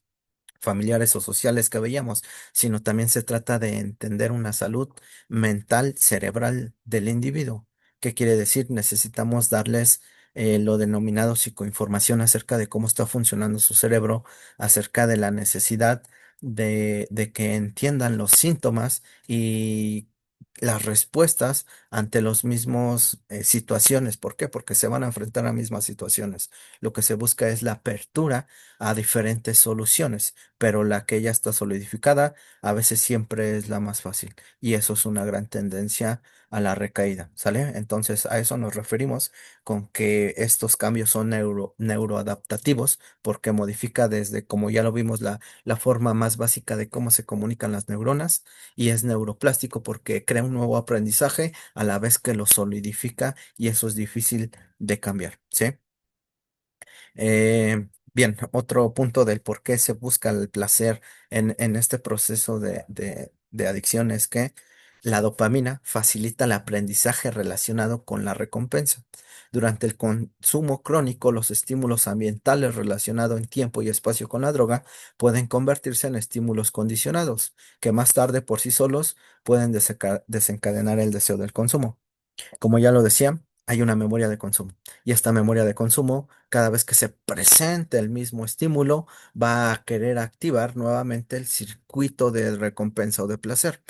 S1: familiares o sociales que veíamos, sino también se trata de entender una salud mental, cerebral del individuo. ¿Qué quiere decir? Necesitamos darles lo denominado psicoinformación acerca de cómo está funcionando su cerebro, acerca de la necesidad de que entiendan los síntomas y las respuestas ante los mismos situaciones. ¿Por qué? Porque se van a enfrentar a mismas situaciones. Lo que se busca es la apertura a diferentes soluciones, pero la que ya está solidificada a veces siempre es la más fácil, y eso es una gran tendencia a la recaída, ¿sale? Entonces a eso nos referimos con que estos cambios son neuroadaptativos, porque modifica desde, como ya lo vimos, la forma más básica de cómo se comunican las neuronas, y es neuroplástico porque crea un nuevo aprendizaje a la vez que lo solidifica, y eso es difícil de cambiar, ¿sí? Bien, otro punto del por qué se busca el placer en este proceso de adicción es que la dopamina facilita el aprendizaje relacionado con la recompensa. Durante el consumo crónico, los estímulos ambientales relacionados en tiempo y espacio con la droga pueden convertirse en estímulos condicionados, que más tarde por sí solos pueden desencadenar el deseo del consumo. Como ya lo decía, hay una memoria de consumo. Y esta memoria de consumo, cada vez que se presente el mismo estímulo, va a querer activar nuevamente el circuito de recompensa o de placer.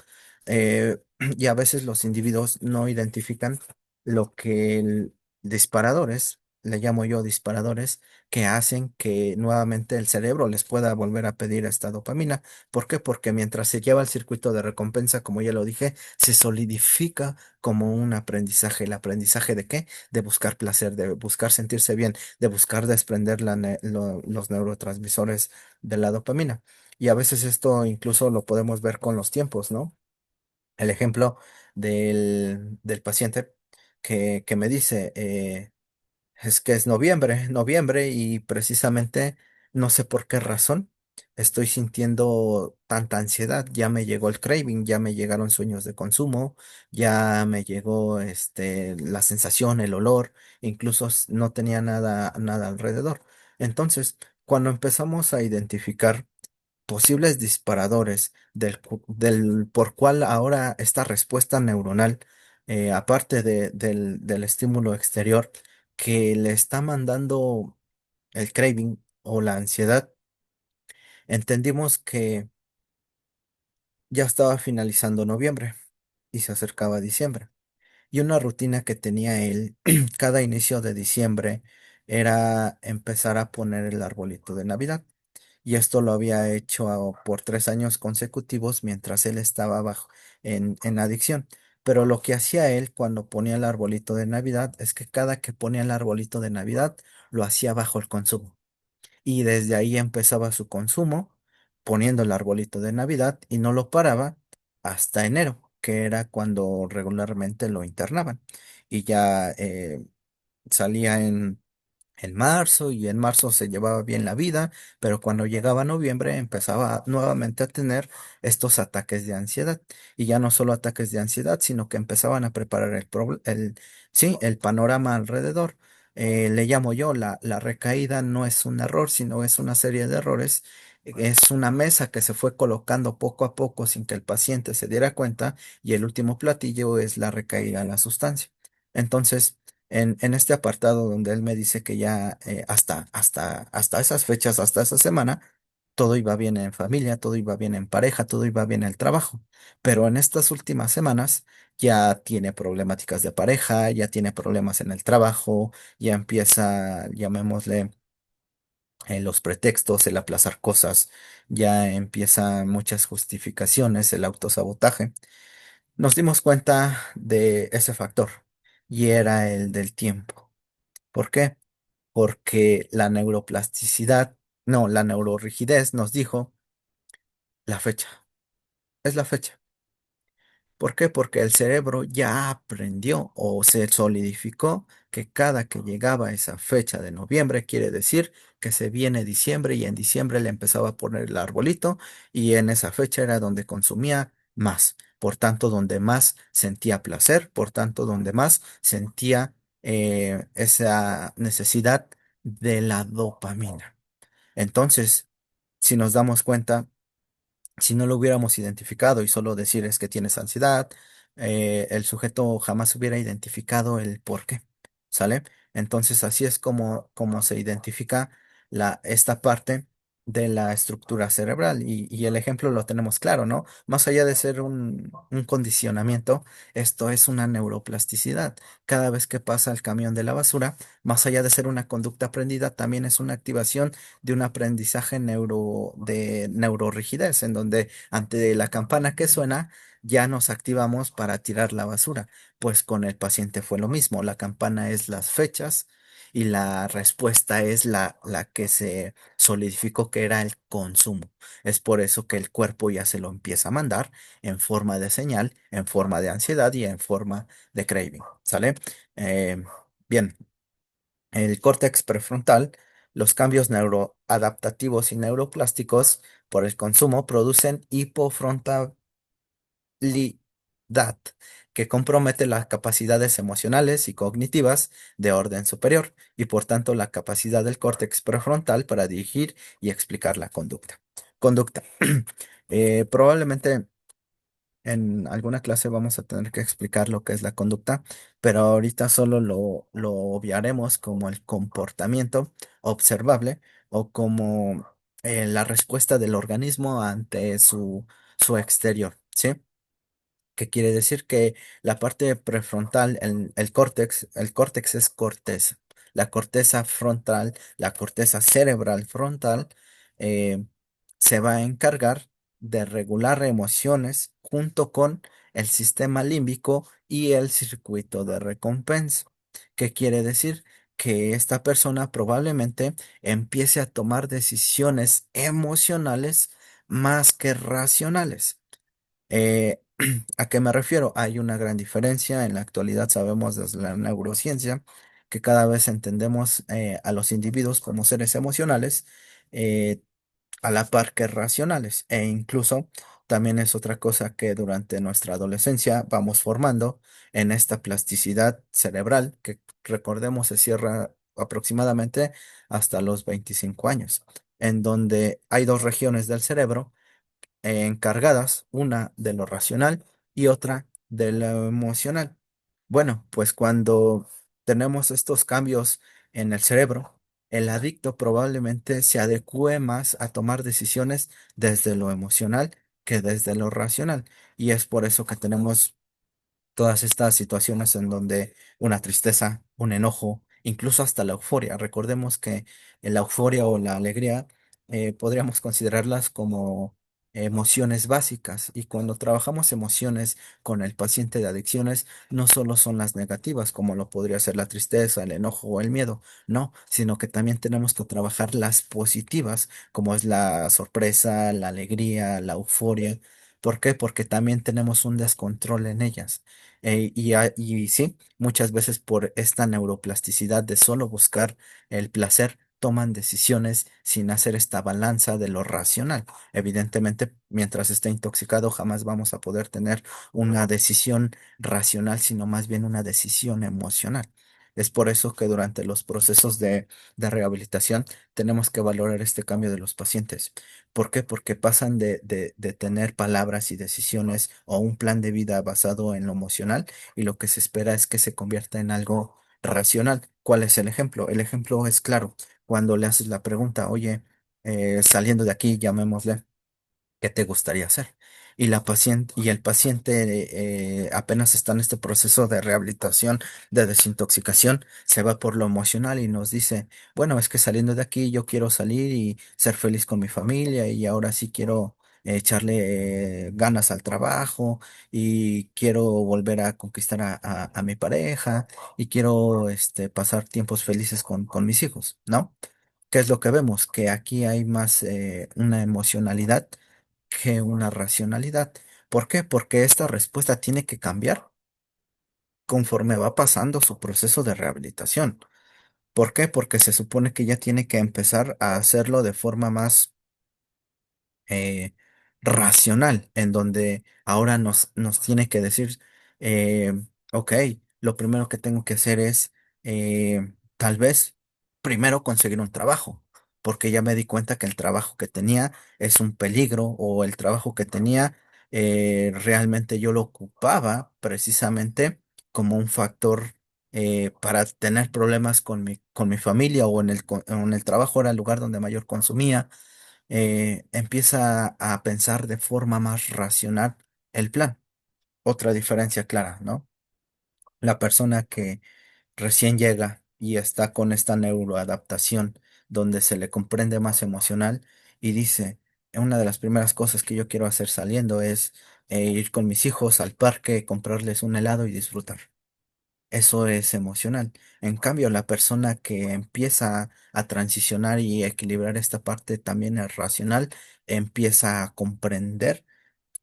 S1: Y a veces los individuos no identifican lo que disparadores, le llamo yo disparadores, que hacen que nuevamente el cerebro les pueda volver a pedir esta dopamina. ¿Por qué? Porque mientras se lleva el circuito de recompensa, como ya lo dije, se solidifica como un aprendizaje. ¿El aprendizaje de qué? De buscar placer, de buscar sentirse bien, de buscar desprender los neurotransmisores de la dopamina. Y a veces esto incluso lo podemos ver con los tiempos, ¿no? El ejemplo del paciente que me dice, es que es noviembre, y precisamente no sé por qué razón estoy sintiendo tanta ansiedad. Ya me llegó el craving, ya me llegaron sueños de consumo, ya me llegó la sensación, el olor, incluso no tenía nada alrededor. Entonces, cuando empezamos a identificar posibles disparadores del por cual ahora esta respuesta neuronal, aparte del estímulo exterior que le está mandando el craving o la ansiedad, entendimos que Ya estaba finalizando noviembre y se acercaba diciembre. Y una rutina que tenía él cada inicio de diciembre era empezar a poner el arbolito de Navidad. Y esto lo había hecho por 3 años consecutivos mientras él estaba bajo en adicción. Pero lo que hacía él cuando ponía el arbolito de Navidad es que cada que ponía el arbolito de Navidad lo hacía bajo el consumo. Y desde ahí empezaba su consumo poniendo el arbolito de Navidad y no lo paraba hasta enero, que era cuando regularmente lo internaban. Y ya salía en marzo y en marzo se llevaba bien la vida, pero cuando llegaba noviembre empezaba nuevamente a tener estos ataques de ansiedad. Y ya no solo ataques de ansiedad, sino que empezaban a preparar sí, el panorama alrededor. Le llamo yo, la recaída no es un error, sino es una serie de errores. Es una mesa que se fue colocando poco a poco sin que el paciente se diera cuenta y el último platillo es la recaída en la sustancia. Entonces, en este apartado donde él me dice que ya hasta esas fechas, hasta esa semana, todo iba bien en familia, todo iba bien en pareja, todo iba bien en el trabajo. Pero en estas últimas semanas ya tiene problemáticas de pareja, ya tiene problemas en el trabajo, ya empieza, llamémosle, los pretextos, el aplazar cosas, ya empiezan muchas justificaciones, el autosabotaje. Nos dimos cuenta de ese factor y era el del tiempo. ¿Por qué? Porque la neuroplasticidad, no, la neurorrigidez nos dijo la fecha, es la fecha. ¿Por qué? Porque el cerebro ya aprendió o se solidificó que cada que llegaba esa fecha de noviembre quiere decir que se viene diciembre y en diciembre le empezaba a poner el arbolito y en esa fecha era donde consumía más, por tanto donde más sentía placer, por tanto donde más sentía esa necesidad de la dopamina. Entonces, si nos damos cuenta, si no lo hubiéramos identificado y solo decir es que tienes ansiedad, el sujeto jamás hubiera identificado el por qué, ¿sale? Entonces así es como se identifica esta parte de la estructura cerebral y el ejemplo lo tenemos claro, ¿no? Más allá de ser un condicionamiento, esto es una neuroplasticidad. Cada vez que pasa el camión de la basura, más allá de ser una conducta aprendida, también es una activación de un aprendizaje de neurorrigidez, en donde ante la campana que suena, ya nos activamos para tirar la basura. Pues con el paciente fue lo mismo. La campana es las fechas y la respuesta es la que se solidificó que era el consumo. Es por eso que el cuerpo ya se lo empieza a mandar en forma de señal, en forma de ansiedad y en forma de craving. ¿Sale? Eh, bien. El córtex prefrontal, los cambios neuroadaptativos y neuroplásticos por el consumo producen hipofrontalidad, que compromete las capacidades emocionales y cognitivas de orden superior y por tanto la capacidad del córtex prefrontal para dirigir y explicar la conducta. Conducta. Probablemente en alguna clase vamos a tener que explicar lo que es la conducta, pero ahorita solo lo obviaremos como el comportamiento observable o como la respuesta del organismo ante su exterior, ¿sí? Que quiere decir que la parte prefrontal, el córtex es corteza. La corteza frontal, la corteza cerebral frontal, eh, se va a encargar de regular emociones junto con el sistema límbico y el circuito de recompensa. ¿Qué quiere decir? Que esta persona probablemente empiece a tomar decisiones emocionales más que racionales. Eh, ¿A qué me refiero? Hay una gran diferencia. En la actualidad sabemos desde la neurociencia que cada vez entendemos a los individuos como seres emocionales eh, a la par que racionales. E incluso también es otra cosa que durante nuestra adolescencia vamos formando en esta plasticidad cerebral que recordemos se cierra aproximadamente hasta los 25 años, en donde hay dos regiones del cerebro encargadas, una de lo racional y otra de lo emocional. Bueno, pues cuando tenemos estos cambios en el cerebro, el adicto probablemente se adecue más a tomar decisiones desde lo emocional que desde lo racional. Y es por eso que tenemos todas estas situaciones en donde una tristeza, un enojo, incluso hasta la euforia. Recordemos que la euforia o la alegría podríamos considerarlas como emociones básicas, y cuando trabajamos emociones con el paciente de adicciones, no solo son las negativas, como lo podría ser la tristeza, el enojo o el miedo, no, sino que también tenemos que trabajar las positivas, como es la sorpresa, la alegría, la euforia. ¿Por qué? Porque también tenemos un descontrol en ellas. Y sí, muchas veces por esta neuroplasticidad de solo buscar el placer, toman decisiones sin hacer esta balanza de lo racional. Evidentemente, mientras esté intoxicado, jamás vamos a poder tener una decisión racional, sino más bien una decisión emocional. Es por eso que durante los procesos de rehabilitación tenemos que valorar este cambio de los pacientes. ¿Por qué? Porque pasan de tener palabras y decisiones o un plan de vida basado en lo emocional, y lo que se espera es que se convierta en algo racional. ¿Cuál es el ejemplo? El ejemplo es claro. Cuando le haces la pregunta, oye, saliendo de aquí, llamémosle, ¿qué te gustaría hacer? Y la paciente y el paciente apenas está en este proceso de rehabilitación, de desintoxicación, se va por lo emocional y nos dice, bueno, es que saliendo de aquí yo quiero salir y ser feliz con mi familia, y ahora sí quiero echarle ganas al trabajo, y quiero volver a conquistar a mi pareja, y quiero pasar tiempos felices con mis hijos, ¿no? ¿Qué es lo que vemos? Que aquí hay más una emocionalidad que una racionalidad. ¿Por qué? Porque esta respuesta tiene que cambiar conforme va pasando su proceso de rehabilitación. ¿Por qué? Porque se supone que ya tiene que empezar a hacerlo de forma más eh, racional, en donde ahora nos tiene que decir, eh, ok, lo primero que tengo que hacer es tal vez primero conseguir un trabajo, porque ya me di cuenta que el trabajo que tenía es un peligro, o el trabajo que tenía realmente yo lo ocupaba precisamente como un factor para tener problemas con mi familia, o en el trabajo era el lugar donde mayor consumía. Empieza a pensar de forma más racional el plan. Otra diferencia clara, ¿no? La persona que recién llega y está con esta neuroadaptación, donde se le comprende más emocional y dice, una de las primeras cosas que yo quiero hacer saliendo es ir con mis hijos al parque, comprarles un helado y disfrutar. Eso es emocional. En cambio, la persona que empieza a transicionar y equilibrar esta parte también es racional, empieza a comprender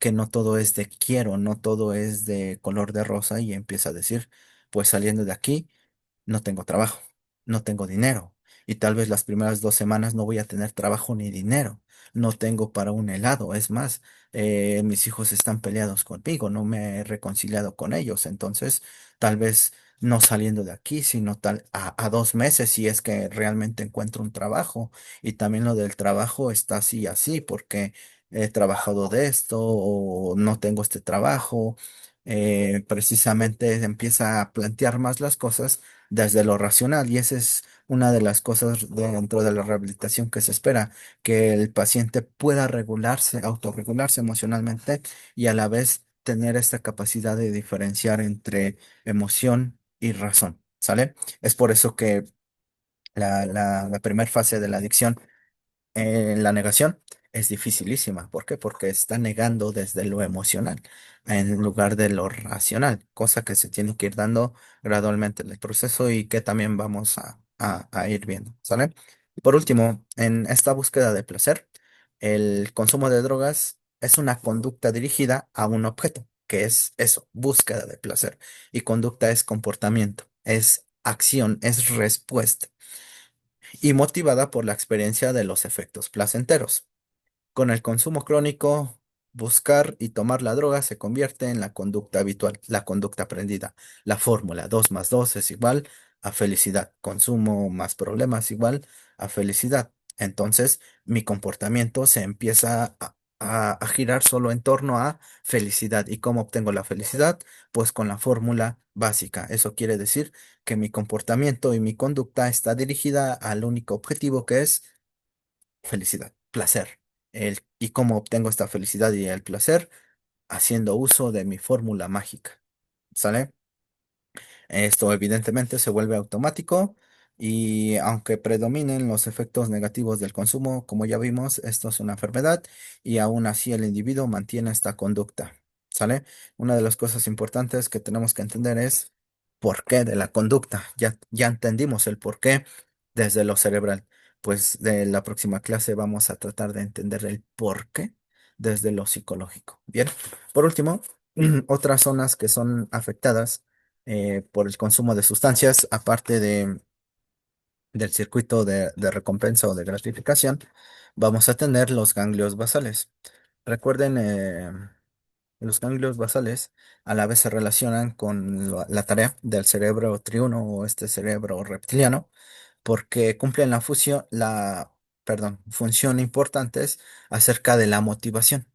S1: que no todo es de quiero, no todo es de color de rosa, y empieza a decir, pues saliendo de aquí no tengo trabajo, no tengo dinero, y tal vez las primeras 2 semanas no voy a tener trabajo ni dinero, no tengo para un helado. Es más, mis hijos están peleados conmigo, no me he reconciliado con ellos, entonces tal vez no saliendo de aquí, sino a 2 meses, si es que realmente encuentro un trabajo. Y también lo del trabajo está así y así, porque he trabajado de esto o no tengo este trabajo. Precisamente empieza a plantear más las cosas desde lo racional, y esa es una de las cosas dentro de la rehabilitación que se espera, que el paciente pueda regularse, autorregularse emocionalmente, y a la vez tener esta capacidad de diferenciar entre emoción y razón, ¿sale? Es por eso que la primera fase de la adicción, la negación, es dificilísima. ¿Por qué? Porque está negando desde lo emocional en lugar de lo racional, cosa que se tiene que ir dando gradualmente en el proceso, y que también vamos a ir viendo, ¿sale? Y por último, en esta búsqueda de placer, el consumo de drogas es una conducta dirigida a un objeto, que es eso, búsqueda de placer. Y conducta es comportamiento, es acción, es respuesta, y motivada por la experiencia de los efectos placenteros. Con el consumo crónico, buscar y tomar la droga se convierte en la conducta habitual, la conducta aprendida. La fórmula 2 más 2 es igual a felicidad. Consumo más problemas igual a felicidad. Entonces, mi comportamiento se empieza a girar solo en torno a felicidad. ¿Y cómo obtengo la felicidad? Pues con la fórmula básica. Eso quiere decir que mi comportamiento y mi conducta está dirigida al único objetivo, que es felicidad, placer. ¿Y cómo obtengo esta felicidad y el placer? Haciendo uso de mi fórmula mágica. ¿Sale? Esto evidentemente se vuelve automático y aunque predominen los efectos negativos del consumo, como ya vimos, esto es una enfermedad y aún así el individuo mantiene esta conducta. ¿Sale? Una de las cosas importantes que tenemos que entender es por qué de la conducta. Ya entendimos el por qué desde lo cerebral. Pues de la próxima clase vamos a tratar de entender el por qué desde lo psicológico. Bien, por último, otras zonas que son afectadas por el consumo de sustancias, aparte del circuito de recompensa o de gratificación, vamos a tener los ganglios basales. Recuerden, los ganglios basales a la vez se relacionan con la tarea del cerebro triuno o este cerebro reptiliano, porque cumplen perdón, función importantes acerca de la motivación,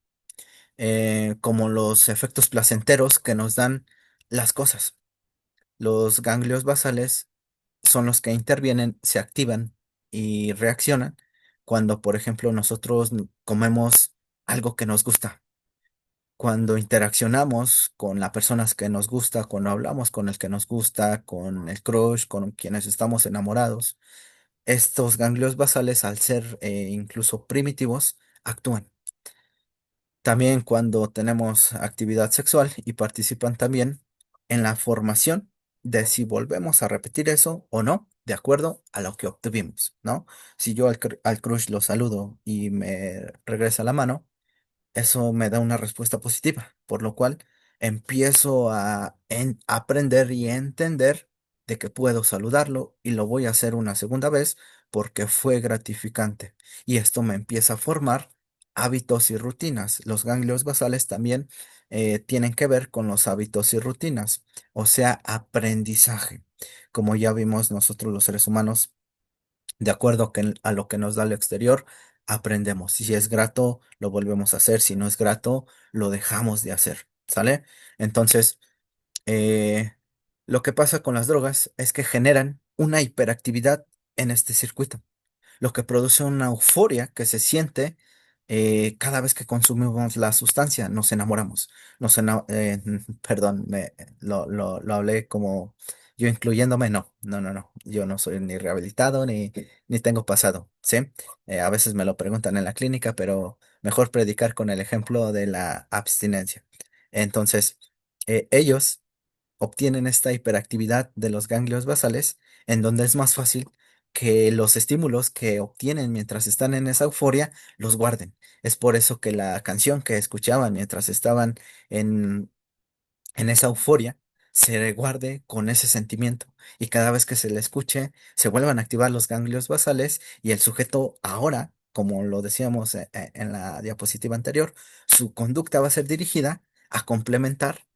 S1: como los efectos placenteros que nos dan las cosas. Los ganglios basales son los que intervienen, se activan y reaccionan cuando, por ejemplo, nosotros comemos algo que nos gusta, cuando interaccionamos con las personas que nos gusta, cuando hablamos con el que nos gusta, con el crush, con quienes estamos enamorados. Estos ganglios basales, al ser incluso primitivos, actúan. También cuando tenemos actividad sexual y participan también en la formación de si volvemos a repetir eso o no, de acuerdo a lo que obtuvimos, ¿no? Si yo al crush lo saludo y me regresa la mano, eso me da una respuesta positiva, por lo cual empiezo a aprender y a entender de que puedo saludarlo y lo voy a hacer una segunda vez porque fue gratificante. Y esto me empieza a formar hábitos y rutinas. Los ganglios basales también tienen que ver con los hábitos y rutinas, o sea, aprendizaje. Como ya vimos nosotros los seres humanos, de acuerdo a lo que nos da el exterior, aprendemos. Si es grato, lo volvemos a hacer. Si no es grato, lo dejamos de hacer. ¿Sale? Entonces, eh, lo que pasa con las drogas es que generan una hiperactividad en este circuito, lo que produce una euforia que se siente cada vez que consumimos la sustancia. Nos enamoramos. Perdón, lo hablé como yo incluyéndome. No, no, no, no. Yo no soy ni rehabilitado ni tengo pasado, ¿sí? A veces me lo preguntan en la clínica, pero mejor predicar con el ejemplo de la abstinencia. Entonces, ellos obtienen esta hiperactividad de los ganglios basales, en donde es más fácil que los estímulos que obtienen mientras están en esa euforia los guarden. Es por eso que la canción que escuchaban mientras estaban en, en esa euforia se guarde con ese sentimiento y cada vez que se le escuche se vuelvan a activar los ganglios basales y el sujeto ahora, como lo decíamos en la diapositiva anterior, su conducta va a ser dirigida a complementar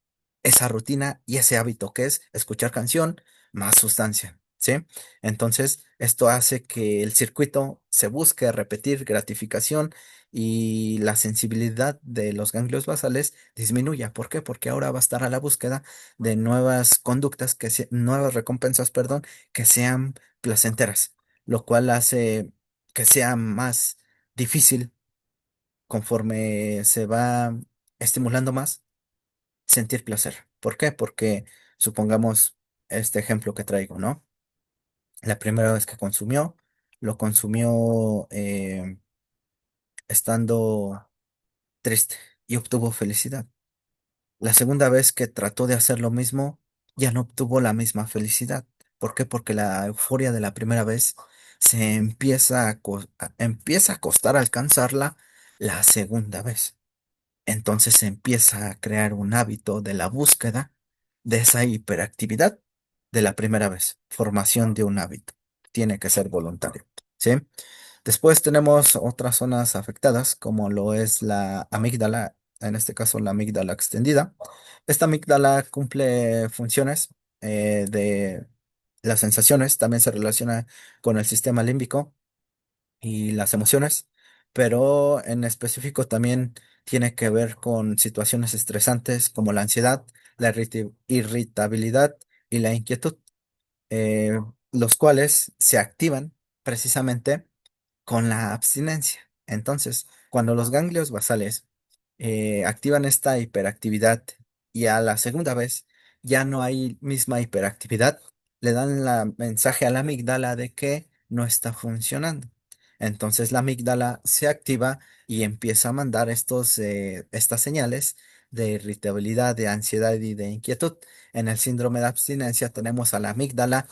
S1: esa rutina y ese hábito que es escuchar canción más sustancia, ¿sí? Entonces, esto hace que el circuito se busque repetir gratificación y la sensibilidad de los ganglios basales disminuya. ¿Por qué? Porque ahora va a estar a la búsqueda de nuevas conductas, nuevas recompensas, perdón, que sean placenteras, lo cual hace que sea más difícil conforme se va estimulando más sentir placer. ¿Por qué? Porque supongamos este ejemplo que traigo, ¿no? La primera vez que consumió, lo consumió estando triste y obtuvo felicidad. La segunda vez que trató de hacer lo mismo, ya no obtuvo la misma felicidad. ¿Por qué? Porque la euforia de la primera vez se empieza a costar alcanzarla la segunda vez. Entonces se empieza a crear un hábito de la búsqueda de esa hiperactividad de la primera vez. Formación de un hábito. Tiene que ser voluntario. ¿Sí? Después tenemos otras zonas afectadas, como lo es la amígdala, en este caso la amígdala extendida. Esta amígdala cumple funciones de las sensaciones, también se relaciona con el sistema límbico y las emociones, pero en específico también tiene que ver con situaciones estresantes como la ansiedad, la irritabilidad y la inquietud, eh, los cuales se activan precisamente con la abstinencia. Entonces, Cuando los ganglios basales activan esta hiperactividad y a la segunda vez ya no hay misma hiperactividad, le dan la mensaje a la amígdala de que no está funcionando. Entonces la amígdala se activa y empieza a mandar estas señales de irritabilidad, de ansiedad y de inquietud. En el síndrome de abstinencia tenemos a la amígdala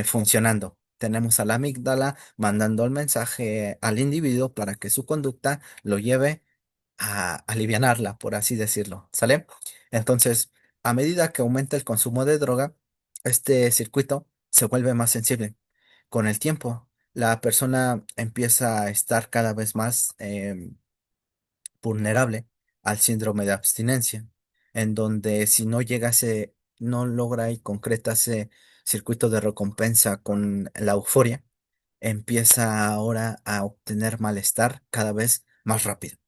S1: funcionando. Tenemos a la amígdala mandando el mensaje al individuo para que su conducta lo lleve a alivianarla, por así decirlo, ¿sale? Entonces, a medida que aumenta el consumo de droga, este circuito se vuelve más sensible. Con el tiempo, la persona empieza a estar cada vez más vulnerable al síndrome de abstinencia, en donde si no no logra y concreta ese circuito de recompensa con la euforia, empieza ahora a obtener malestar cada vez más rápido.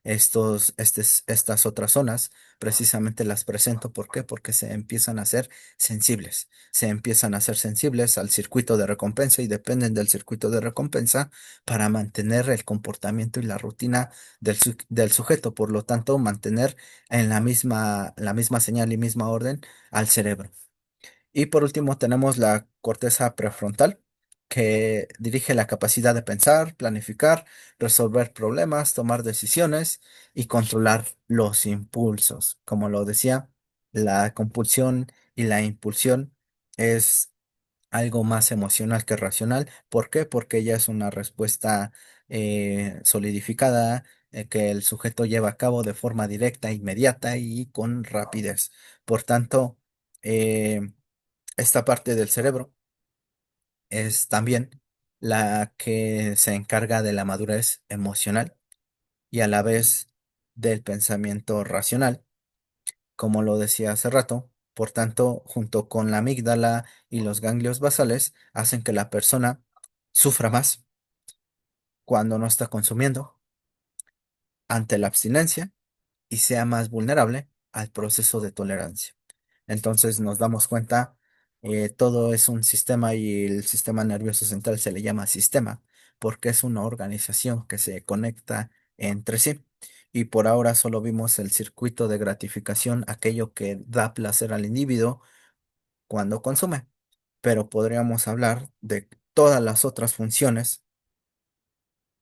S1: Estas otras zonas precisamente las presento. ¿Por qué? Porque se empiezan a hacer sensibles. Se empiezan a hacer sensibles al circuito de recompensa y dependen del circuito de recompensa para mantener el comportamiento y la rutina del sujeto. Por lo tanto, mantener en la misma señal y misma orden al cerebro. Y por último tenemos la corteza prefrontal, que dirige la capacidad de pensar, planificar, resolver problemas, tomar decisiones y controlar los impulsos. Como lo decía, la compulsión y la impulsión es algo más emocional que racional. ¿Por qué? Porque ya es una respuesta solidificada que el sujeto lleva a cabo de forma directa, inmediata y con rapidez. Por tanto, eh, esta parte del cerebro es también la que se encarga de la madurez emocional y a la vez del pensamiento racional, como lo decía hace rato. Por tanto, junto con la amígdala y los ganglios basales, hacen que la persona sufra más cuando no está consumiendo ante la abstinencia y sea más vulnerable al proceso de tolerancia. Entonces nos damos cuenta, todo es un sistema y el sistema nervioso central se le llama sistema porque es una organización que se conecta entre sí. Y por ahora solo vimos el circuito de gratificación, aquello que da placer al individuo cuando consume, pero podríamos hablar de todas las otras funciones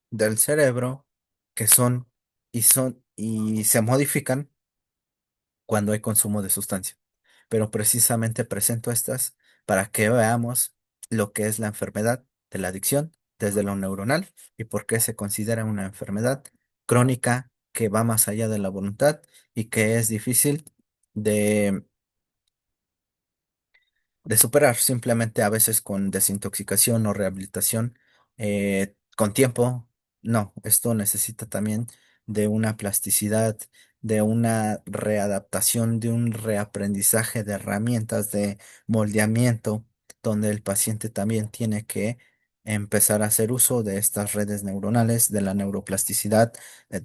S1: del cerebro que son y se modifican cuando hay consumo de sustancia. Pero precisamente presento estas para que veamos lo que es la enfermedad de la adicción desde lo neuronal y por qué se considera una enfermedad crónica que va más allá de la voluntad y que es difícil de de superar simplemente a veces con desintoxicación o rehabilitación con tiempo. No, esto necesita también de una plasticidad, de una readaptación, de un reaprendizaje de herramientas de moldeamiento, donde el paciente también tiene que empezar a hacer uso de estas redes neuronales, de la neuroplasticidad,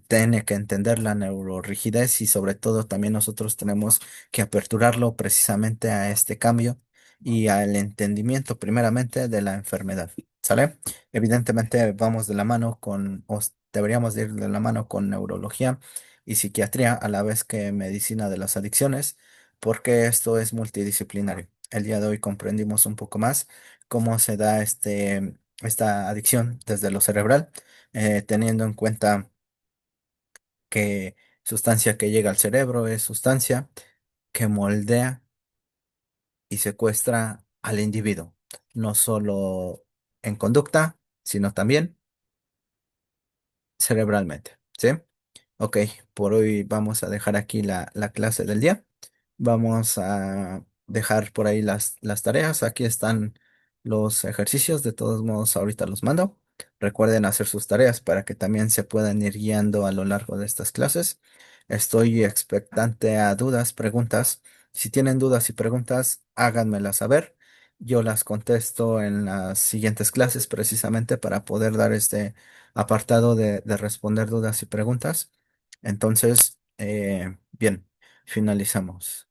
S1: tiene que entender la neurorrigidez y sobre todo también nosotros tenemos que aperturarlo precisamente a este cambio y al entendimiento primeramente de la enfermedad, ¿sale? Evidentemente vamos de la mano deberíamos de ir de la mano con neurología y psiquiatría a la vez que medicina de las adicciones, porque esto es multidisciplinario. El día de hoy comprendimos un poco más cómo se da esta adicción desde lo cerebral, teniendo en cuenta que sustancia que llega al cerebro es sustancia que moldea y secuestra al individuo, no solo en conducta, sino también cerebralmente, ¿sí? Ok, por hoy vamos a dejar aquí la clase del día. Vamos a dejar por ahí las tareas. Aquí están los ejercicios. De todos modos, ahorita los mando. Recuerden hacer sus tareas para que también se puedan ir guiando a lo largo de estas clases. Estoy expectante a dudas, preguntas. Si tienen dudas y preguntas, háganmelas saber. Yo las contesto en las siguientes clases precisamente para poder dar este apartado de responder dudas y preguntas. Entonces, bien, finalizamos.